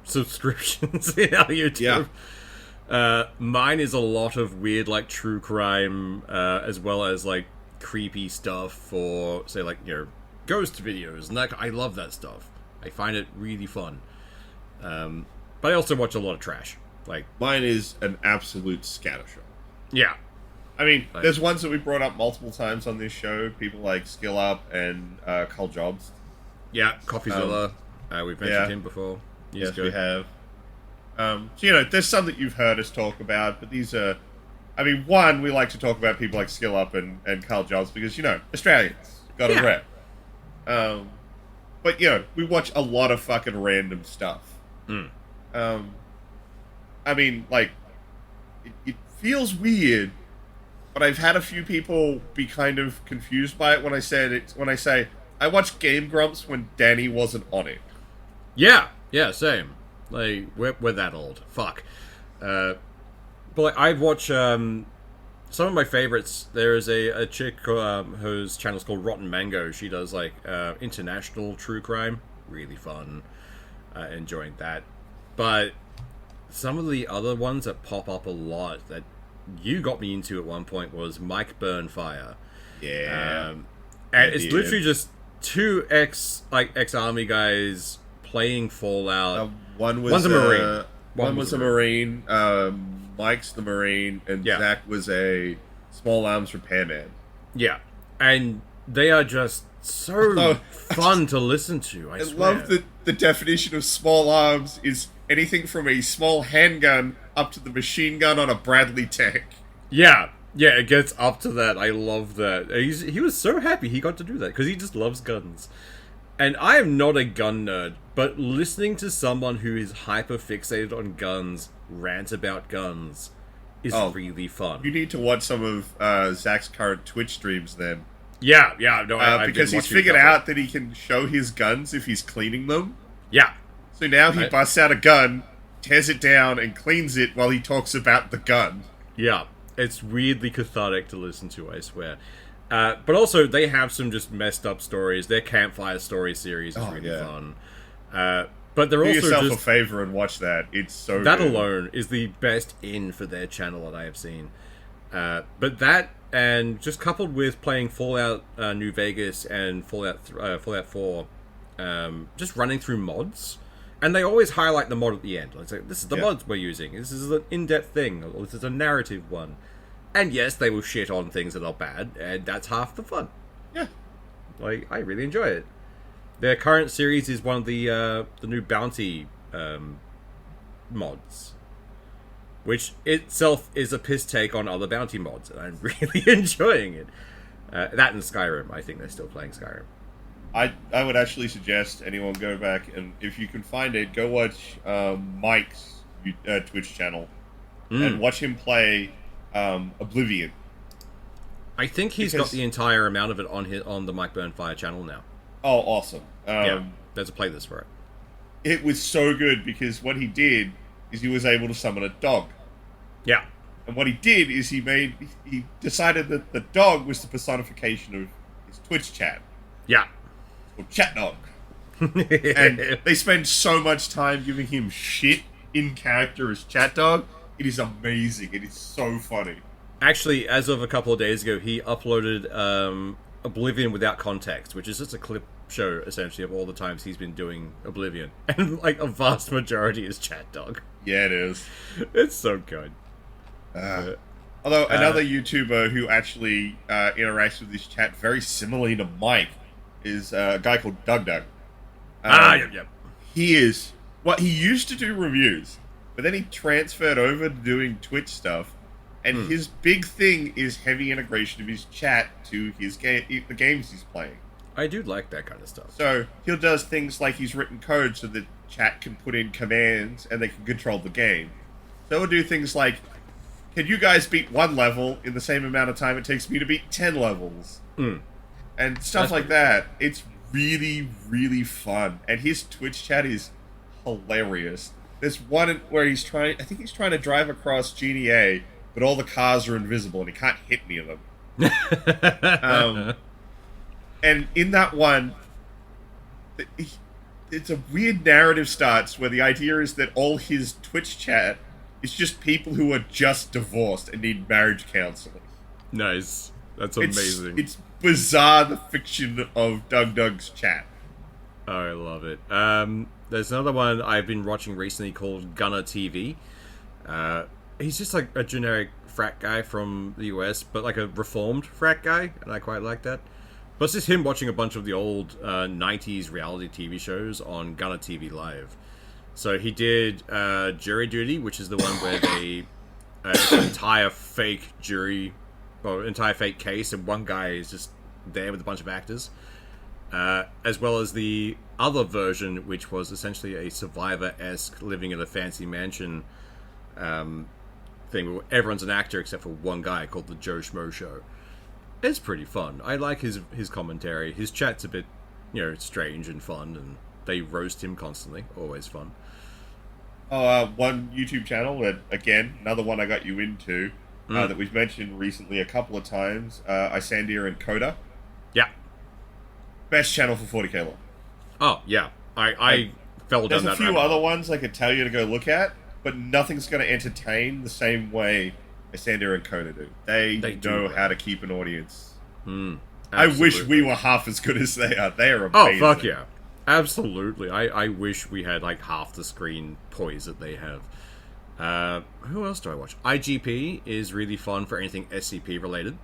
subscriptions in our YouTube. Mine is a lot of weird, like, true crime, as well as, like, creepy stuff, or, say, like, ghost videos, and that. I love that stuff. I find it really fun. But I also watch a lot of trash. Like, Mine is an absolute scattershot. yeah. I mean, there's ones that we brought up multiple times on this show. People like Skill Up and Carl Jobs. Yeah, Coffeezilla. We've mentioned him before. Yes, we have. So, there's some that you've heard us talk about, but these are... I mean, one, we like to talk about people like Skill Up and Carl Jobs because, Australians got a rep. But, we watch a lot of fucking random stuff. I mean, like, it feels weird, but I've had a few people be kind of confused by it when I say I watched Game Grumps when Danny wasn't on it. Yeah, same. Like, we're that old. Fuck. But like, I've watched some of my favorites. There is a chick whose channel's called Rotten Mango. She does like international true crime. Really fun. Enjoying that. But some of the other ones that pop up a lot that you got me into at one point was Mike Burnfire. Yeah. And it's literally just two ex-army guys playing Fallout. One's a Marine. One was a Marine. Mike's the Marine, and Zach was a small arms repairman. Yeah, and they are just so fun to listen to. I swear. love that the definition of small arms is anything from a small handgun up to the machine gun on a Bradley tank. Yeah, it gets up to that. I love that. He was so happy he got to do that because he just loves guns. And I am not a gun nerd, but listening to someone who is hyper fixated on guns rant about guns is really fun. You need to watch some of Zach's current Twitch streams then. Yeah, no, because he's figured out that he can show his guns if he's cleaning them. Yeah. So now he busts out a gun, tears it down, and cleans it while he talks about the gun. Yeah, it's weirdly cathartic to listen to, I swear. But also, they have some just messed up stories. Their Campfire Story series is really fun. But they're Do also yourself just... a favor and watch that. It's so that good. alone is the best in for their channel that I have seen. But that, and just coupled with playing Fallout New Vegas and Fallout 4, just running through mods. And they always highlight the mod at the end. It's like, this is the mods we're using. This is an in-depth thing. Or this is a narrative one. And yes, they will shit on things that are bad, and that's half the fun. Yeah. Like, I really enjoy it. Their current series is one of the new bounty mods, which itself is a piss take on other bounty mods, and I'm really enjoying it. That and Skyrim. I think they're still playing Skyrim. I would actually suggest anyone go back, and if you can find it, go watch Mike's Twitch channel and watch him play Oblivion. I think he's got the entire amount of it on the Mike Burnfire channel now. Oh, awesome. There's a playlist for it. It was so good because what he did is he was able to summon a dog. Yeah. And what he did is he decided that the dog was the personification of his Twitch chat. Yeah. Or chat dog. And they spend so much time giving him shit in character as chat dog. It is amazing. It is so funny. Actually, as of a couple of days ago, he uploaded Oblivion without context, which is just a clip show, essentially, of all the times he's been doing Oblivion. And, like, a vast majority is chat dog. Yeah, it is. It's so good. Although, another YouTuber who actually interacts with this chat very similarly to Mike is a guy called Doug. Yep. He used to do reviews, but then he transferred over to doing Twitch stuff, and his big thing is heavy integration of his chat to his the games he's playing. I do like that kind of stuff. So he'll does things like he's written code so that chat can put in commands and they can control the game. So he'll do things like, can you guys beat 1 level in the same amount of time it takes me to beat 10 levels? And stuff like that. It's really, really fun. And his Twitch chat is hilarious. There's one where I think he's trying to drive across GTA, but all the cars are invisible and he can't hit any of them. And in that one, it's a weird narrative starts where the idea is that all his Twitch chat is just people who are just divorced and need marriage counseling. Nice. That's amazing. It's bizarre, the fiction of Doug's chat. Oh, I love it. There's another one I've been watching recently called Gunner TV. He's just like a generic frat guy from the US, but like a reformed frat guy, and I quite like that. But it's just him watching a bunch of the old 90s reality TV shows on Gunner TV Live. So he did Jury Duty, which is the one where they... it's an entire fake jury... Well, entire fake case, and one guy is just there with a bunch of actors. As well as the other version, which was essentially a Survivor-esque living in a fancy mansion thing where everyone's an actor except for one guy called the Joe Schmo Show. It's pretty fun. I like his commentary. His chat's a bit, strange and fun, and they roast him constantly. Always fun. One YouTube channel that, again, another one I got you into, that we've mentioned recently a couple of times, Isandia and Coda. Yeah. Best channel for 40k lore. Oh, yeah. I fell down that There's a few other ones I could tell you to go look at, but nothing's going to entertain the same way Isandia and Coda do. They know how to keep an audience. I wish we were half as good as they are. They are amazing. Oh, fuck yeah. Absolutely. I wish we had like half the screen poise that they have. Who else do I watch? IGP is really fun for anything SCP related.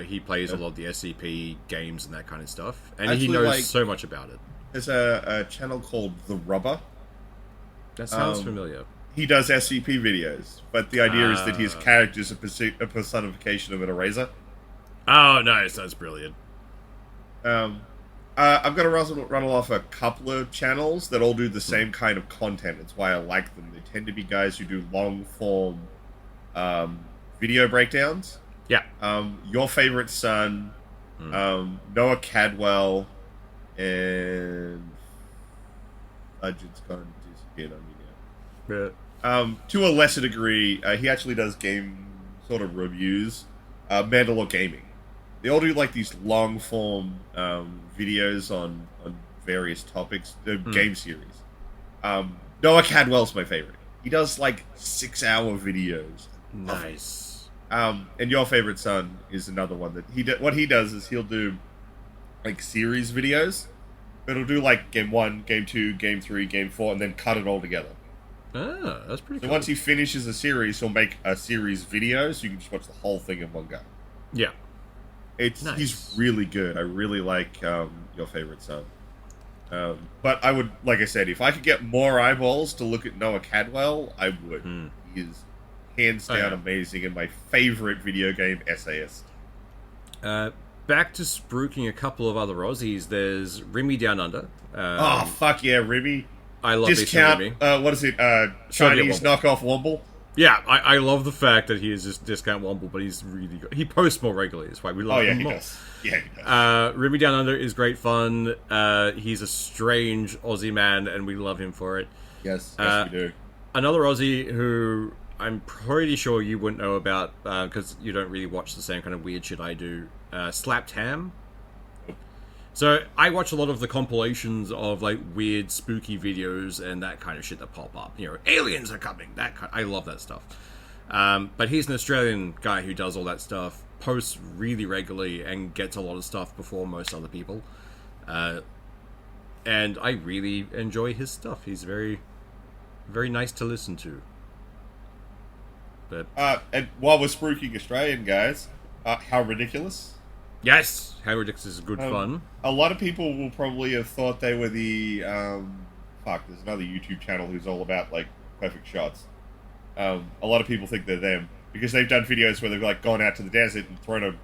He plays a lot of the SCP games and that kind of stuff. And he knows so much about it. There's a channel called The Rubber. That sounds familiar. He does SCP videos, but the idea is that his character is a personification of an eraser. Oh, nice. That's brilliant. I'm going to rattle off a couple of channels that all do the same kind of content. It's why I like them. They tend to be guys who do long-form video breakdowns. Yeah. Your Favorite Son, Noah Cadwell, and... Legends gone disappeared on me now. To a lesser degree, he actually does game sort of reviews. Mandalore Gaming. They all do like these long form videos on various topics, game series. Noah Cadwell's my favorite. He does like 6-hour videos. Nice. And Your Favorite Son is another one that what he does is he'll do like series videos, but he'll do like game 1, game 2, game 3, game 4, and then cut it all together. Ah, that's pretty cool. So once he finishes a series, he'll make a series video, so you can just watch the whole thing in one go. Yeah. Nice. He's really good. I really like Your Favorite Son. But I would, like I said, if I could get more eyeballs to look at Noah Cadwell, I would. He is hands down amazing and my favorite video game essayist. Back to spruiking a couple of other Aussies, there's Rimmy Down Under. Fuck yeah, Rimmy. I love Discount, this Rimmy. what is it? Chinese knockoff Womble? Yeah, I love the fact that he is just Discount Womble, but he's really good. He posts more regularly, that's why we love him more. Does. Yeah, he does. Rimmy Down Under is great fun. He's a strange Aussie man, and we love him for it. Yes, we do. Another Aussie who I'm pretty sure you wouldn't know about, because you don't really watch the same kind of weird shit I do, Slapped Ham. So I watch a lot of the compilations of like weird, spooky videos and that kind of shit that pop up. You know, aliens are coming. I love that stuff. But he's an Australian guy who does all that stuff, posts really regularly, and gets a lot of stuff before most other people. And I really enjoy his stuff. He's very, very nice to listen to. But and while we're spooking Australian guys, How Ridiculous? Yes, How Ridiculous is good fun. A lot of people will probably have thought they were the there's another YouTube channel who's all about like perfect shots. A lot of people think they're them because they've done videos where they've like gone out to the desert and thrown a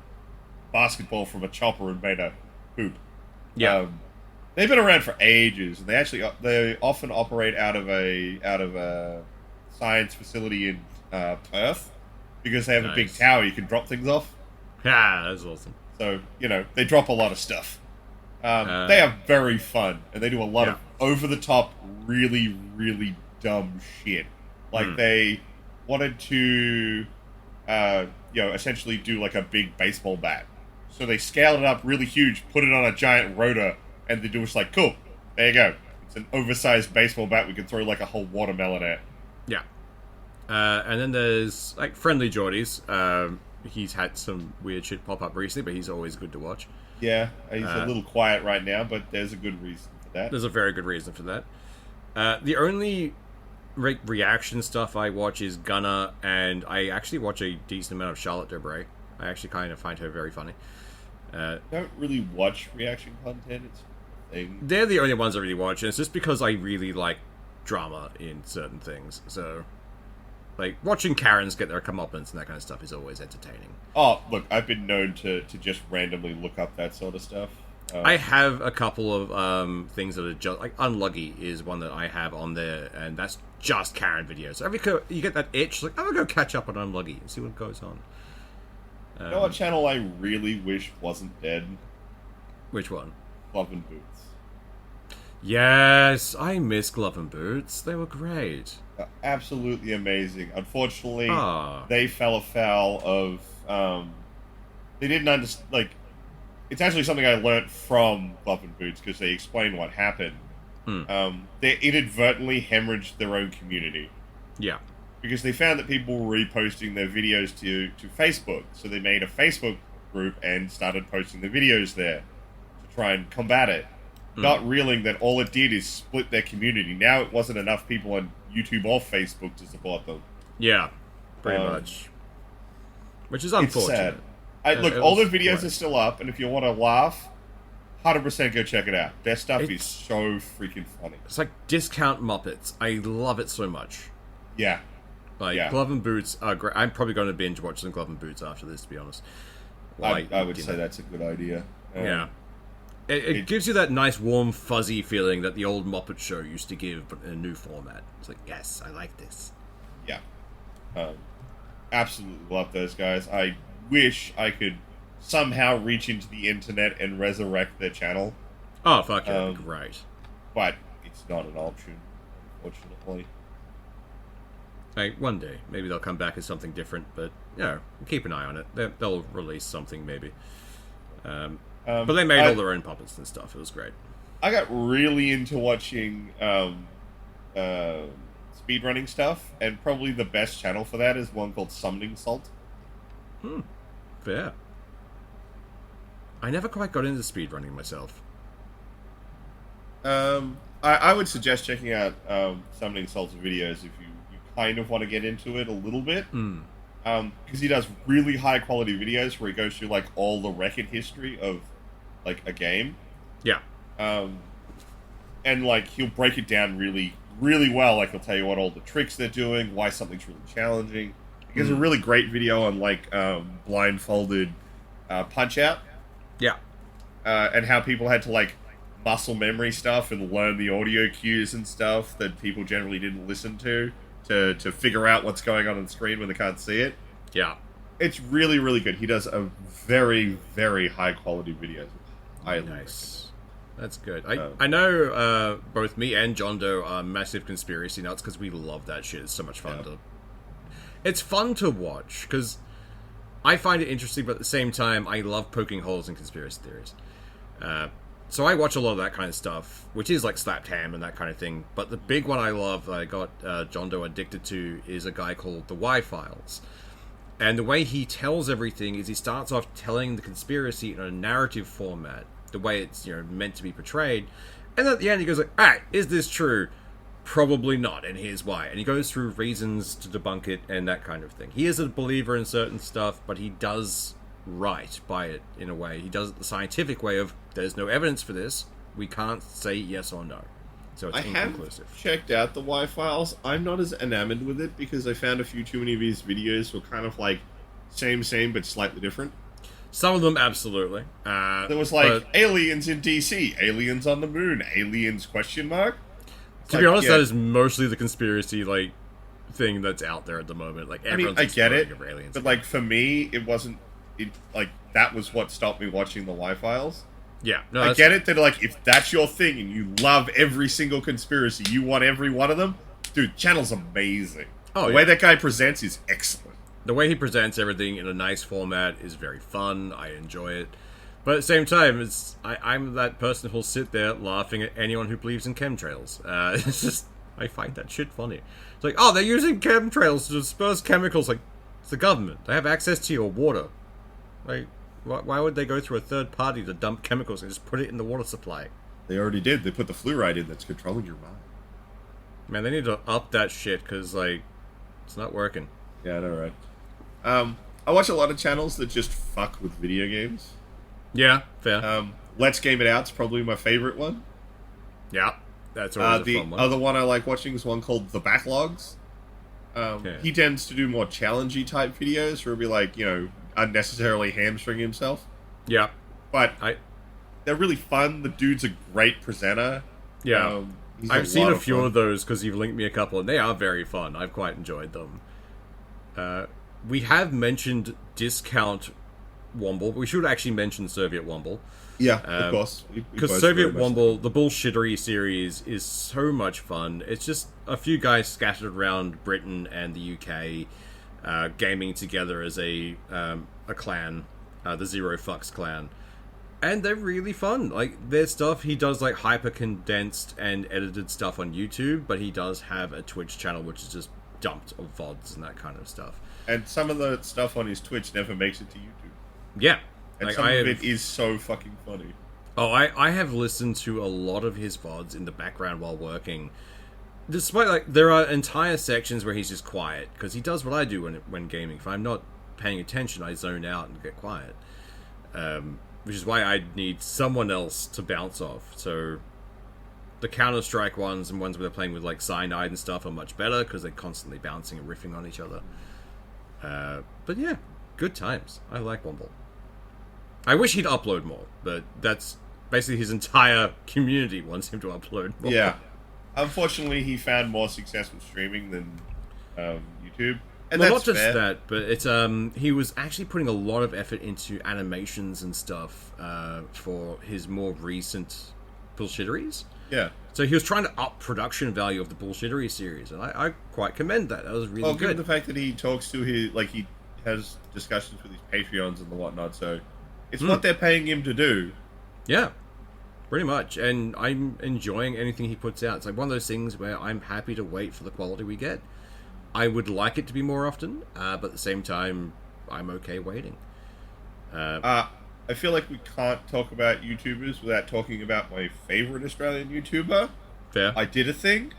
basketball from a chopper and made a hoop. Yeah, they've been around for ages, and they often operate out of a science facility in Perth because they have a big tower you can drop things off. Yeah, that's awesome. So, you know, they drop a lot of stuff. They are very fun, and they do a lot of over-the-top, really, really dumb shit. Like, they wanted to, essentially do, like, a big baseball bat. So they scaled it up really huge, put it on a giant rotor, and they do just like, cool, there you go. It's an oversized baseball bat we can throw, like, a whole watermelon at. Yeah. And then there's, like, Friendly Geordies. He's had some weird shit pop up recently, but he's always good to watch. Yeah, he's a little quiet right now, but there's a good reason for that. There's a very good reason for that. The only reaction stuff I watch is Gunner, and I actually watch a decent amount of Charlotte Debray. I actually kind of find her very funny. I don't really watch reaction content. It's a thing. They're the only ones I really watch, and it's just because I really like drama in certain things, so... Like, watching Karens get their comeuppance and that kind of stuff is always entertaining. Oh, look, I've been known to just randomly look up that sort of stuff. I have a couple of things that are just... Like, Unlucky is one that I have on there, and that's just Karen videos. So every you get that itch, like, I'm going to go catch up on Unlucky and see what goes on. You know what channel I really wish wasn't dead? Which one? Glove and Boots. Yes, I miss Glove and Boots. They were great. Absolutely amazing. Unfortunately, they fell afoul of... they didn't understand... Like, it's actually something I learnt from Glove and Boots, because they explained what happened. They inadvertently hemorrhaged their own community. Yeah. Because they found that people were reposting their videos to Facebook. So they made a Facebook group and started posting the videos there to try and combat it. Not realizing that all it did is split their community. Now it wasn't enough people on YouTube or Facebook to support them. Yeah, pretty much. Which is unfortunate. It's sad. Look, all the videos are still up, and if you want to laugh, 100% go check it out. Their stuff is It's- so freaking funny. It's like discount Muppets. I love it so much. Yeah. Like, Yeah. Glove and Boots are great. I'm probably going to binge watch some Glove and Boots after this, to be honest. I would say that's a good idea. Yeah. It gives you that nice, warm, fuzzy feeling that the old Muppet Show used to give, but in a new format. It's like, yes, I like this. Yeah. Absolutely love those guys. I wish I could somehow reach into the internet and resurrect their channel, Oh, fuck yeah, that'd be great. but it's not an option, unfortunately. Like, one day, maybe they'll come back as something different, but, you know, keep an eye on it. They'll release something, maybe. But they made all their own puppets and stuff. It was great. I got really into watching speedrunning stuff, and probably the best channel for that is one called Summoning Salt. Fair. I never quite got into speedrunning myself. I would suggest checking out Summoning Salt's videos if you kind of want to get into it a little bit. Because he does really high quality videos where he goes through like all the record history of like a game. Yeah. And like he'll break it down really, really well. Like he'll tell you what all the tricks they're doing, why something's really challenging. He has a really great video on like blindfolded Punch Out. Yeah. And how people had to like muscle memory stuff and learn the audio cues and stuff that people generally didn't listen to figure out what's going on the screen when they can't see it. Yeah. It's really, really good. He does a very, very high quality video. Nice. That's good. I know both me and John Doe are massive conspiracy nuts because we love that shit. It's so much fun to... It's fun to watch because I find it interesting, but at the same time, I love poking holes in conspiracy theories. So I watch a lot of that kind of stuff, which is like slapped ham and that kind of thing. But the big one I love that I got John Doe addicted to is a guy called The Y-Files. And the way he tells everything is he starts off telling the conspiracy in a narrative format, the way it's meant to be portrayed. And at the end he goes like, alright, is this true? Probably not, and here's why. And he goes through reasons to debunk it and that kind of thing. He is a believer in certain stuff, but he does right by it in a way. He does it the scientific way of, there's no evidence for this, we can't say yes or no. So it's inconclusive. Have checked out the Y-Files. I'm not as enamored with it because I found a few too many of his videos were kind of like same but slightly different. Some of them, absolutely. There was like aliens in DC, aliens on the moon, aliens question mark. To be honest, that is mostly the conspiracy like thing that's out there at the moment. Like everyone's I get it, of aliens, but like for me, it wasn't. Like that was what stopped me watching the Y-Files. Yeah, no, I get it that like if that's your thing and you love every single conspiracy, you want every one of them, dude. Channel's amazing. The way that guy presents is excellent. The way he presents everything in a nice format is very fun. I enjoy it. But at the same time, I'm that person who'll sit there laughing at anyone who believes in chemtrails. It's just, I find that shit funny. It's like, oh, they're using chemtrails to disperse chemicals. Like, it's the government. They have access to your water. Like, why would they go through a third party to dump chemicals and just put it in the water supply? They already did. They put the fluoride in that's controlling your mind. Man, they need to up that shit because, like, it's not working. Yeah, I know, right? I watch a lot of channels that just fuck with video games. Yeah, fair. Let's Game It Out's probably my favorite one. Yeah, that's always a fun one. The other one I like watching is one called The Backlogs. He tends to do more challengey type videos where he'll be like, unnecessarily hamstring himself. Yeah. But they're really fun. The dude's a great presenter. Yeah. I've seen a few of those because you've linked me a couple, and they are very fun. I've quite enjoyed them. We have mentioned Discount Womble. We should actually mention Soviet Womble. Yeah, of course. Because Soviet Womble, the bullshittery series, is so much fun. It's just a few guys scattered around Britain and the UK, gaming together as a clan, the Zero Fucks clan. And they're really fun. Like, their stuff, he does like hyper condensed and edited stuff on YouTube, but he does have a Twitch channel which is just dumped of VODs and that kind of stuff. And some of the stuff on his Twitch never makes it to YouTube. Yeah. And some of it is so fucking funny. Oh, I have listened to a lot of his VODs in the background while working. Despite, like, there are entire sections where he's just quiet, because he does what I do when gaming. If I'm not paying attention, I zone out and get quiet. which is why I need someone else to bounce off. So the Counter-Strike ones and ones where they're playing with like Cyanide and stuff are much better because they're constantly bouncing and riffing on each other. But yeah, good times. I like Womble. I wish he'd upload more, but that's basically his entire community wants him to upload more. Yeah. Unfortunately, he found more success with streaming than YouTube. And well, that's not just fair. that, but it's he was actually putting a lot of effort into animations and stuff for his more recent bullshitteries. Yeah. So he was trying to up production value of the bullshittery series, and I quite commend that. That was really Given good. the fact that he talks to his, like, he has discussions with his Patreons and the whatnot, so it's what they're paying him to do. Yeah, pretty much. And I'm enjoying anything he puts out. It's like one of those things where I'm happy to wait for the quality we get. I would like it to be more often, but at the same time, I'm okay waiting. I feel like we can't talk about YouTubers without talking about my favorite Australian YouTuber. Fair. I Did a Thing.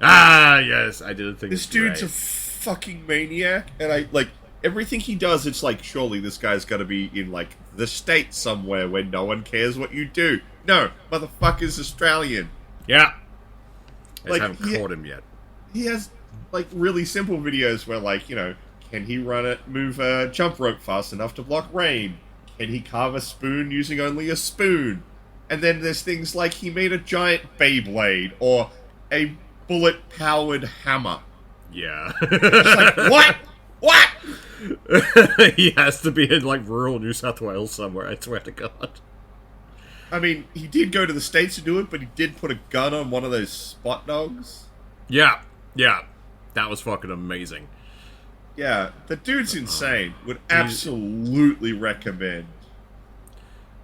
Yes, I did a thing. This dude's a fucking maniac, and I like everything he does. It's like, surely this guy's got to be in like the States somewhere where no one cares what you do. No, motherfucker's Australian. Yeah. I Like, just haven't caught him yet. He has like really simple videos where, like, you know, can he move a jump rope fast enough to block rain? Can he carve a spoon using only a spoon? And then there's things like he made a giant Beyblade or a bullet-powered hammer. Yeah. It's like, what? What? He has to be in like rural New South Wales somewhere, I swear to God. I mean, he did go to the States to do it, but he did put a gun on one of those spot dogs. Yeah. That was fucking amazing. Yeah, the dude's insane. Would absolutely recommend.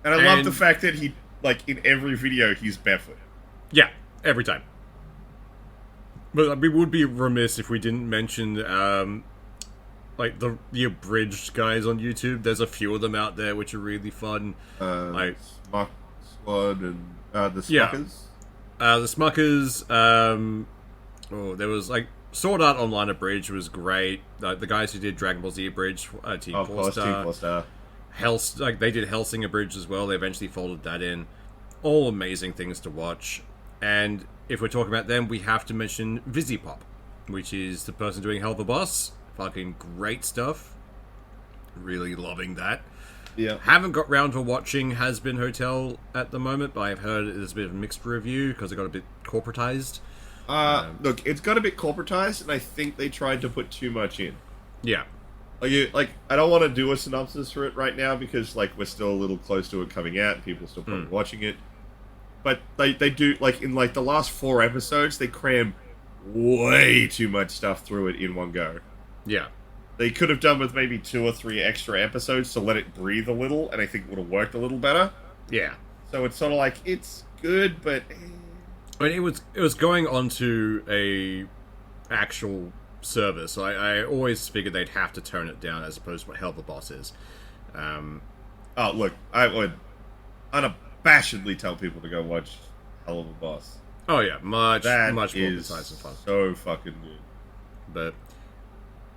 And I love the fact that he, like, in every video, he's barefoot. Yeah, every time. But we would be remiss if we didn't mention, like, the abridged guys on YouTube. There's a few of them out there which are really fun. Like Smuck Squad and the Smuckers. Yeah. The Smuckers, there was, like, Sword Art Online Abridged was great. The guys who did Dragon Ball Z Abridged, Team 4-Star. Like, they did Hellsing Abridged as well. They eventually folded that in. All amazing things to watch. And if we're talking about them, we have to mention Vizipop, which is the person doing Hell of a Boss. Fucking great stuff. Really loving that. Yeah. Haven't got round to watching Has Been Hotel at the moment, but I've heard there's a bit of a mixed review because it got a bit corporatized. Look, it's got a bit corporatized, and I think they tried to put too much in. Yeah. Like, I don't want to do a synopsis for it right now because, like, we're still a little close to it coming out, and people are still probably watching it. But they do, like, in, like, the last 4 episodes, they cram way too much stuff through it in one go. Yeah. They could have done with maybe 2 or 3 extra episodes to let it breathe a little, and I think it would have worked a little better. Yeah. So it's sort of like, it's good, but... I mean, it was going onto a actual service. So I always figured they'd have to tone it down as opposed to what Hell of a Boss is. Oh, look, I would unabashedly tell people to go watch Hell of a Boss. Oh yeah, much more is concise and fun. So fucking good. But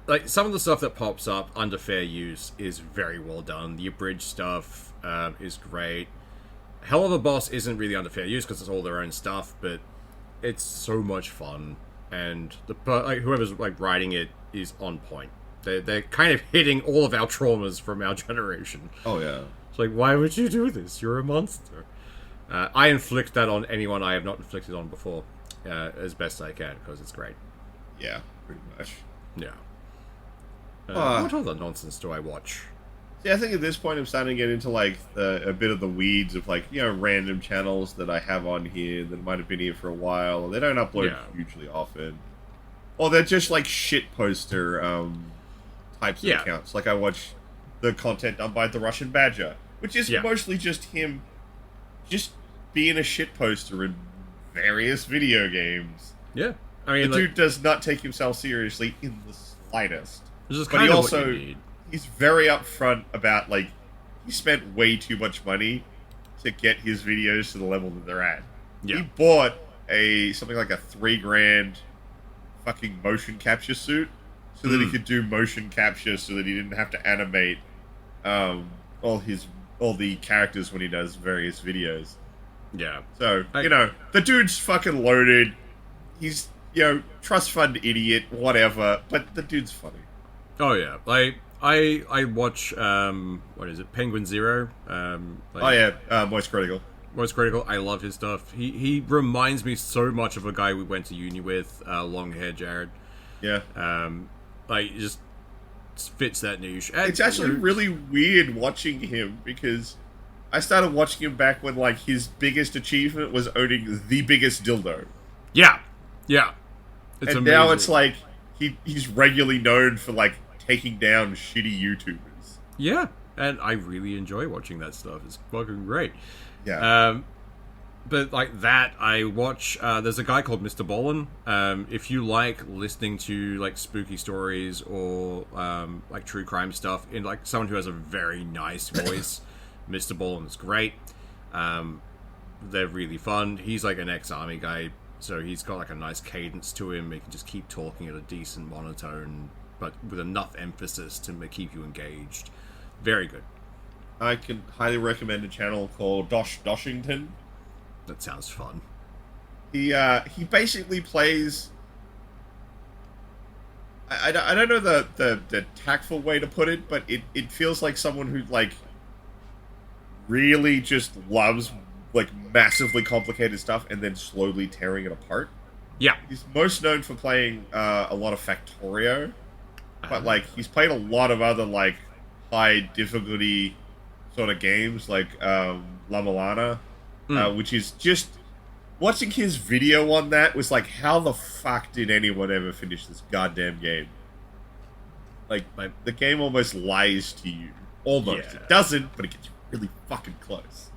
like some of the stuff that pops up under fair use is very well done. The abridged stuff is great. Hell of a Boss isn't really under fair use because it's all their own stuff, but it's so much fun, and whoever's like writing it is on point. They're kind of hitting all of our traumas from our generation. Oh yeah. It's like, why would you do this? You're a monster. I inflict that on anyone I have not inflicted on before, as best I can, because it's great. Yeah, pretty much. Yeah. What other nonsense do I watch? See, I think at this point I'm starting to get into like a bit of the weeds of like, you know, random channels that I have on here that might have been here for a while. They don't upload hugely often, or they're just like shit poster types of accounts. Like I watch the content done by the Russian Badger, which is mostly just him, just being a shit poster in various video games. Yeah, I mean, the dude does not take himself seriously in the slightest. This is but he also he's very upfront about like he spent way too much money to get his videos to the level that they're at. Yeah. He bought something like a $3,000 fucking motion capture suit so that he could do motion capture so that he didn't have to animate all his all the characters when he does various videos. Yeah. So, the dude's fucking loaded. He's, trust fund idiot, whatever, but the dude's funny. Oh, yeah. Like, I watch, what is it, Penguin Zero? Moist Critical. Most Critical. I love his stuff. He reminds me so much of a guy we went to uni with, long hair Jared. Yeah. He just fits that niche. And, it's actually really weird watching him, because I started watching him back when, like, his biggest achievement was owning the biggest dildo. Yeah. Yeah. It's and amazing. Now it's like, he's regularly known for, like, taking down shitty YouTubers. Yeah. And I really enjoy watching that stuff. It's fucking great. Yeah. But like that, I watch. There's a guy called Mr. Bolin. If you like listening to like spooky stories or like true crime stuff, in like someone who has a very nice voice, Mr. Bolin is great. They're really fun. He's like an ex-army guy, so he's got like a nice cadence to him. He can just keep talking at a decent monotone, but with enough emphasis to keep you engaged. Very good. I can highly recommend a channel called Doshington. That sounds fun. He basically plays. I don't know the tactful way to put it, but it feels like someone who like really just loves like massively complicated stuff and then slowly tearing it apart. Yeah. He's most known for playing a lot of Factorio, but like he's played a lot of other like high difficulty sort of games like La Milana. Which is just watching his video on that was like, how the fuck did anyone ever finish this goddamn game? Like the game almost lies to you. Almost. Yeah. It doesn't, but it gets really fucking close.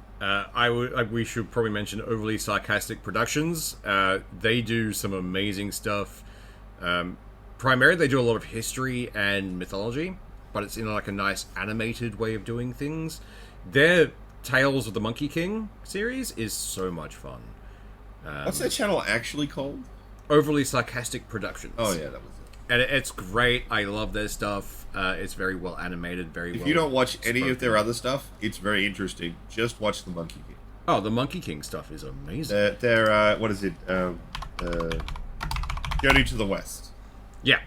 We should probably mention Overly Sarcastic Productions. They do some amazing stuff. Primarily, they do a lot of history and mythology, but it's in like a nice animated way of doing things. Their Tales of the Monkey King series is so much fun. What's that channel actually called? Overly Sarcastic Productions. Oh yeah, that was it. And it's great. I love their stuff. It's very well animated, If you don't watch any of their other stuff, it's very interesting. Just watch the Monkey King. Oh, the Monkey King stuff is amazing. They're what is it? Journey to the West. Yeah.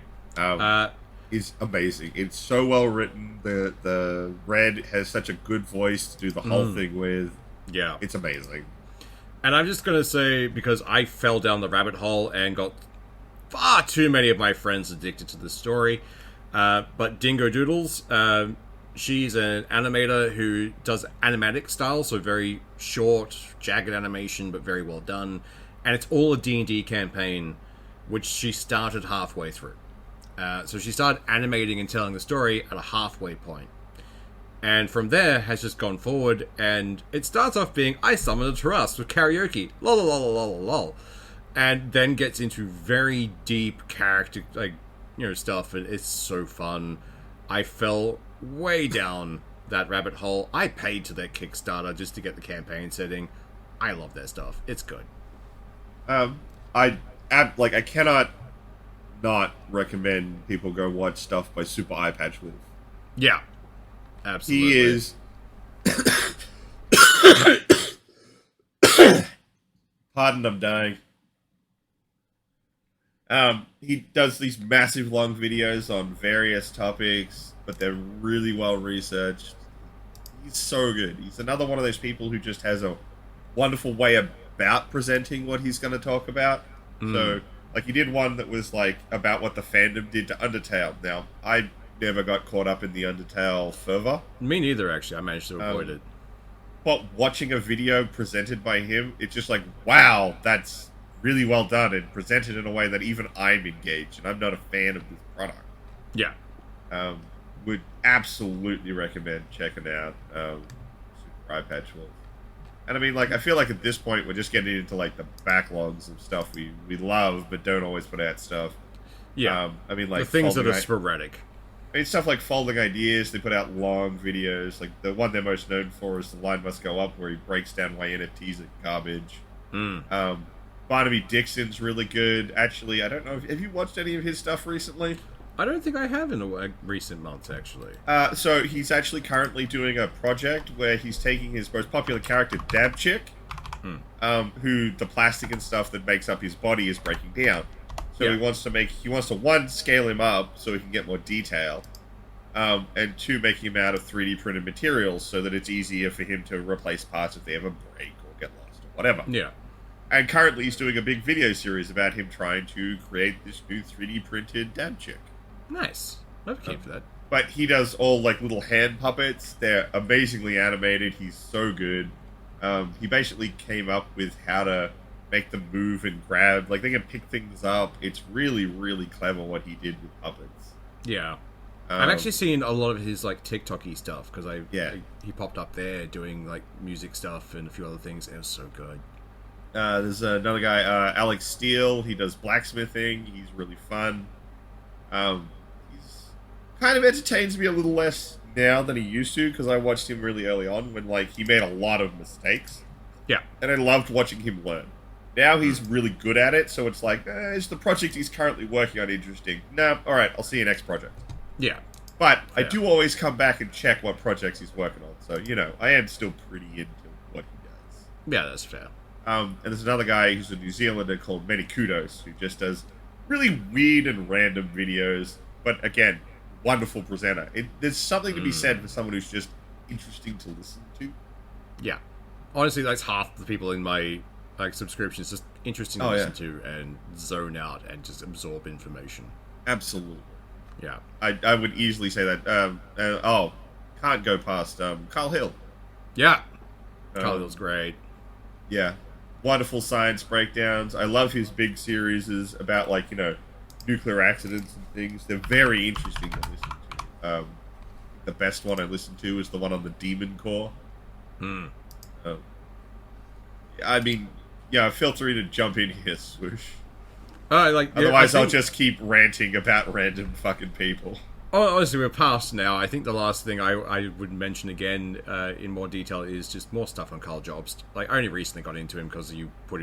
Is amazing. It's so well written. The Red has such a good voice to do the whole thing with. Yeah. It's amazing. And I'm just going to say, because I fell down the rabbit hole and got far too many of my friends addicted to this story, but Dingo Doodles, she's an animator who does animatic style, so very short, jagged animation, but very well done. And it's all a D&D campaign, which she started halfway through. So she started animating and telling the story at a halfway point. And from there has just gone forward, and it starts off being, I summoned a Taras with karaoke, lol lol lol lol lol, and then gets into very deep character, stuff, and it's so fun. I fell way down that rabbit hole. I paid to their Kickstarter just to get the campaign setting. I love their stuff. It's good. I cannot not recommend people go watch stuff by Super Eye Patch Wolf. Yeah, absolutely. He is. Pardon, I'm dying. He does these massive long videos on various topics, but they're really well researched. He's so good. He's another one of those people who just has a wonderful way about presenting what he's going to talk about. So, like, he did one that was, like, about what the fandom did to Undertale. Now, I never got caught up in the Undertale fervor. Me neither, actually. I managed to avoid it. But watching a video presented by him, it's just like, wow, that's really well done and presented in a way that even I'm engaged, and I'm not a fan of this product. Yeah. Would absolutely recommend checking out Super Eye Patch Wolf. And I mean, like, I feel like at this point we're just getting into, like, the backlogs of stuff we love but don't always put out stuff. Yeah. I mean, like, the things that are sporadic. I mean, stuff like Folding Ideas, they put out long videos. Like, the one they're most known for is The Line Must Go Up, where he breaks down why NFTs are garbage. Barnaby Dixon's really good. Actually, I don't know, have you watched any of his stuff recently? I don't think I have in recent months, actually. So he's actually currently doing a project where he's taking his most popular character, Dab Chick, who the plastic and stuff that makes up his body is breaking down. So he wants to one, scale him up so he can get more detail, and two, make him out of 3D printed materials so that it's easier for him to replace parts if they ever break or get lost or whatever. Yeah. And currently he's doing a big video series about him trying to create this new 3D printed Dab Chick. Nice. I'm keen for that. But he does all like little hand puppets. They're amazingly animated. He's so good. He basically came up with how to make them move and grab. Like, they can pick things up. It's really, really clever what he did with puppets. Yeah. I've actually seen a lot of his like TikTok-y stuff because he popped up there doing like music stuff and a few other things. It was so good. There's another guy, Alex Steele. He does blacksmithing. He's really fun. He's kind of entertains me a little less now than he used to because I watched him really early on when like he made a lot of mistakes. Yeah. And I loved watching him learn. Now he's really good at it, so it's like, is the project he's currently working on interesting? No, alright, I'll see you next project. Yeah. But I do always come back and check what projects he's working on, so, you know, I am still pretty into what he does. Yeah, that's fair. And there's another guy who's a New Zealander called Many Kudos, who just does really weird and random videos, but again, wonderful presenter. There's something to be said for someone who's just interesting to listen to. Yeah. Honestly, that's half the people in my like subscriptions. Just interesting to listen to and zone out and just absorb information. Absolutely. Yeah. I would easily say that. Can't go past Carl Hill. Yeah. Carl Hill's great. Yeah. Wonderful science breakdowns. I love his big series about, like, you know, nuclear accidents and things. They're very interesting to listen to. The best one I listened to is the one on the Demon Core. I mean, yeah, feel free to jump in here, Swoosh. Otherwise, I'll just keep ranting about random fucking people. Oh, honestly, we're past now. I think the last thing I would mention again in more detail is just more stuff on Carl Jobst. Like, I only recently got into him because you put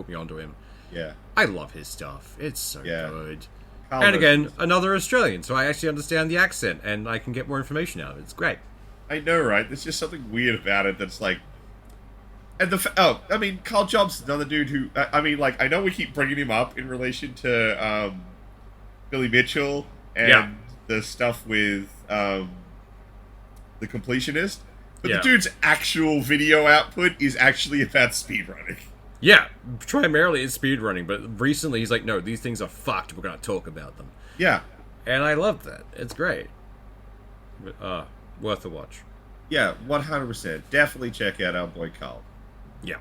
me onto him. Yeah. I love his stuff. It's so good. Carl and again, another Australian, so I actually understand the accent and I can get more information out of it. It's great. I know, right? There's just something weird about it that's like... And Carl Jobst is another dude who... I know we keep bringing him up in relation to Billy Mitchell and the stuff with The Completionist, but the dude's actual video output is actually about speedrunning. Yeah, primarily it's speedrunning, but recently he's like, no, these things are fucked, we're going to talk about them. Yeah. And I love that. It's great. Worth a watch. Yeah, 100%. Definitely check out our boy Carl. Yeah.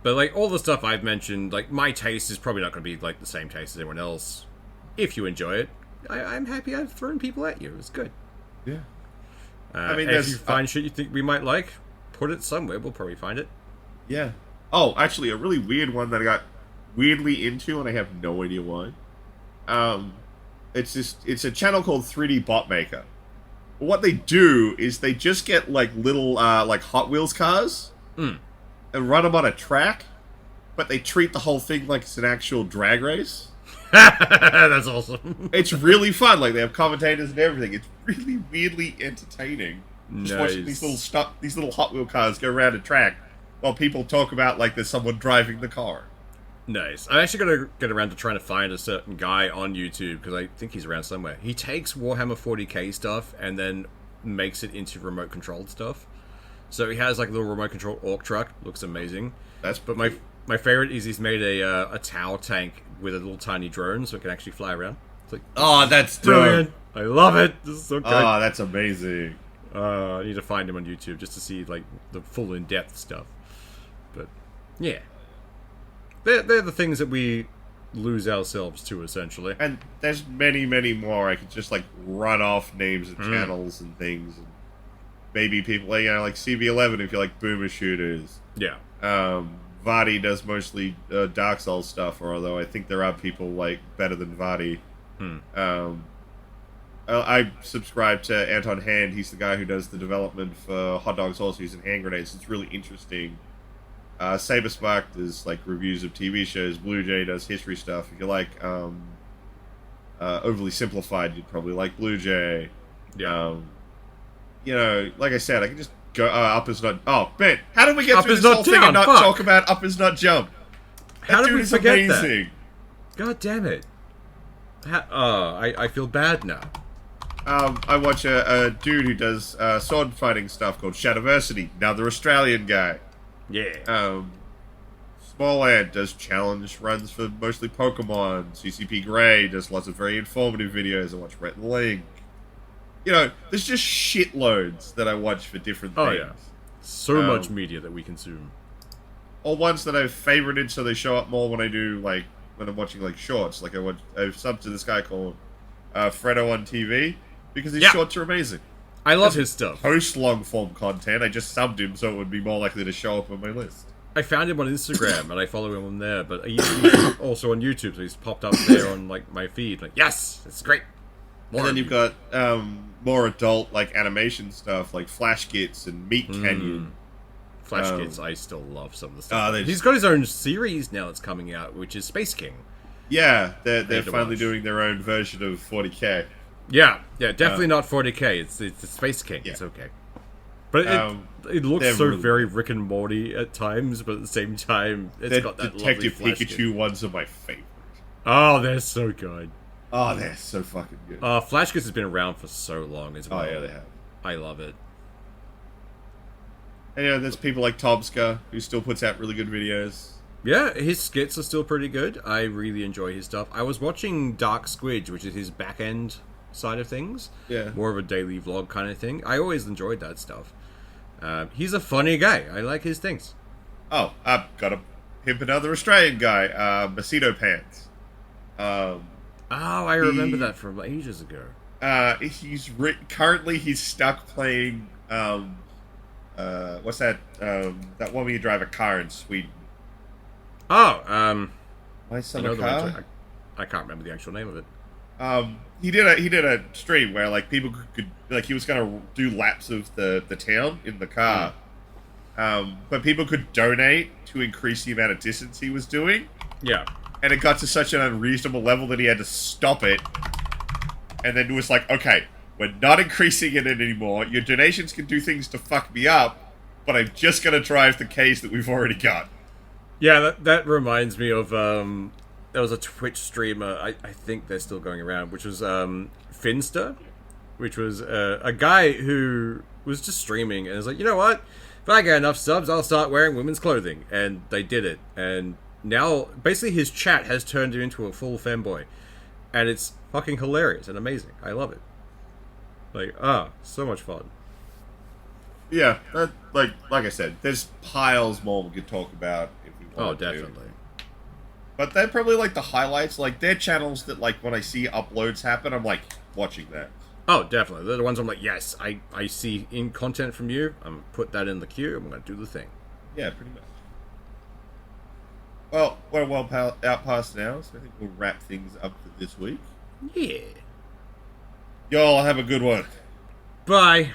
But, like, all the stuff I've mentioned, like, my taste is probably not going to be, like, the same taste as everyone else. If you enjoy it, I'm happy I've thrown people at you. It's good. Yeah. If you find shit you think we might like, put it somewhere. We'll probably find it. Yeah. Oh, actually, a really weird one that I got weirdly into, and I have no idea why. It's a channel called 3D Bot Maker. What they do is they just get, like, little, like, Hot Wheels cars and run them on a track, but they treat the whole thing like it's an actual drag race. That's awesome. It's really fun. Like, they have commentators and everything. It's really weirdly entertaining. Just watching these little Hot Wheel cars go around a track while people talk about, like, there's someone driving the car. Nice. I'm actually going to get around to trying to find a certain guy on YouTube, because I think he's around somewhere. He takes Warhammer 40k stuff and then makes it into remote-controlled stuff. So he has, like, a little remote-controlled orc truck. Looks amazing. But my favorite is he's made a tower tank with a little tiny drone, so it can actually fly around. It's like, oh, that's brilliant. I love it. This is so good. Oh, that's amazing. I need to find him on YouTube just to see, like, the full in-depth stuff. But, yeah. They're the things that we lose ourselves to, essentially. And there's many, many more. I could just, like, run off names of channels and things. And maybe people, like, you know, like CB11 if you like boomer shooters. Yeah. Vadi does mostly Dark Souls stuff, although I think there are people, like, better than Vadi. I subscribe to Anton Hand. He's the guy who does the development for Hot Dogs also using hand grenades. It's really interesting. Saberspark does, like, reviews of TV shows. Blue Jay does history stuff. If you like overly simplified, you'd probably like Blue Jay. Yeah. You know, like I said, I can just go up is not. Oh man, how did we get Up through is this not whole thing down, and not fuck. talk about up is not jump? How That did dude we is forget amazing. that? God damn it. I feel bad now. I watch a dude who does sword fighting stuff called Shadowversity. Another Australian guy. Yeah. Small Ant does challenge runs for mostly Pokemon. CCP Grey does lots of very informative videos. I watch Rhett and Link. You know, there's just shitloads that I watch for different things. Oh, yeah. So much media that we consume. Or ones that I've favorited so they show up more when I do, like, when I'm watching, like, shorts. Like, I've subbed to this guy called Fredo on TV because his shorts are amazing. I love his stuff. Post long-form content, I just subbed him so it would be more likely to show up on my list. I found him on Instagram and I follow him on there, but he's also on YouTube, so he's popped up there on like my feed. Like, yes, it's great. And then you've got more adult like animation stuff like Flash Kits and Meat Canyon. Flash Kids, I still love some of the stuff. He's He's got his own series now that's coming out, which is Space King. Yeah, they're finally watch. doing their own version of 40K. Yeah, definitely not 40K. It's Space King. Yeah. It's okay. But it looks so very Rick and Morty at times, but at the same time, it's got that Detective lovely Flash Pikachu Kid. ones are my favorite. Oh, they're so good. Oh, they're so fucking good. Flash Kids has been around for so long as well. Oh, yeah, they have. I love it. And, you know, there's people like Tobska, who still puts out really good videos. Yeah, his skits are still pretty good. I really enjoy his stuff. I was watching Dark Squidge, which is his back end side of things. Yeah. More of a daily vlog kind of thing. I always enjoyed that stuff. He's a funny guy. I like his things. Oh, I've got to pimp another Australian guy, Macedo Pants. I remember that from ages ago. Currently he's stuck playing, what's that, that one where you drive a car in Sweden. My Summer Car? I can't remember the actual name of it. He did a stream where like people could like he was gonna do laps of the town in the car, but people could donate to increase the amount of distance he was doing. Yeah, and it got to such an unreasonable level that he had to stop it, and then it was like, okay, we're not increasing it anymore. Your donations can do things to fuck me up, but I'm just gonna drive the case that we've already got. Yeah, that reminds me of there was a Twitch streamer, I think they're still going around, which was Finster, which was a guy who was just streaming and was like, you know what? If I get enough subs, I'll start wearing women's clothing. And they did it. And now, basically, his chat has turned him into a full femboy. And it's fucking hilarious and amazing. I love it. Like, so much fun. Yeah, like I said, there's piles more we could talk about if we want to. Oh, definitely. But they're probably like the highlights. Like they're channels that like when I see uploads happen, I'm like watching that. Oh, definitely. They're the ones I'm like, yes, I see in content from you. I'm put that in the queue. I'm going to do the thing. Yeah, pretty much. Well, we're out past now, so I think we'll wrap things up for this week. Yeah. Y'all have a good one. Bye.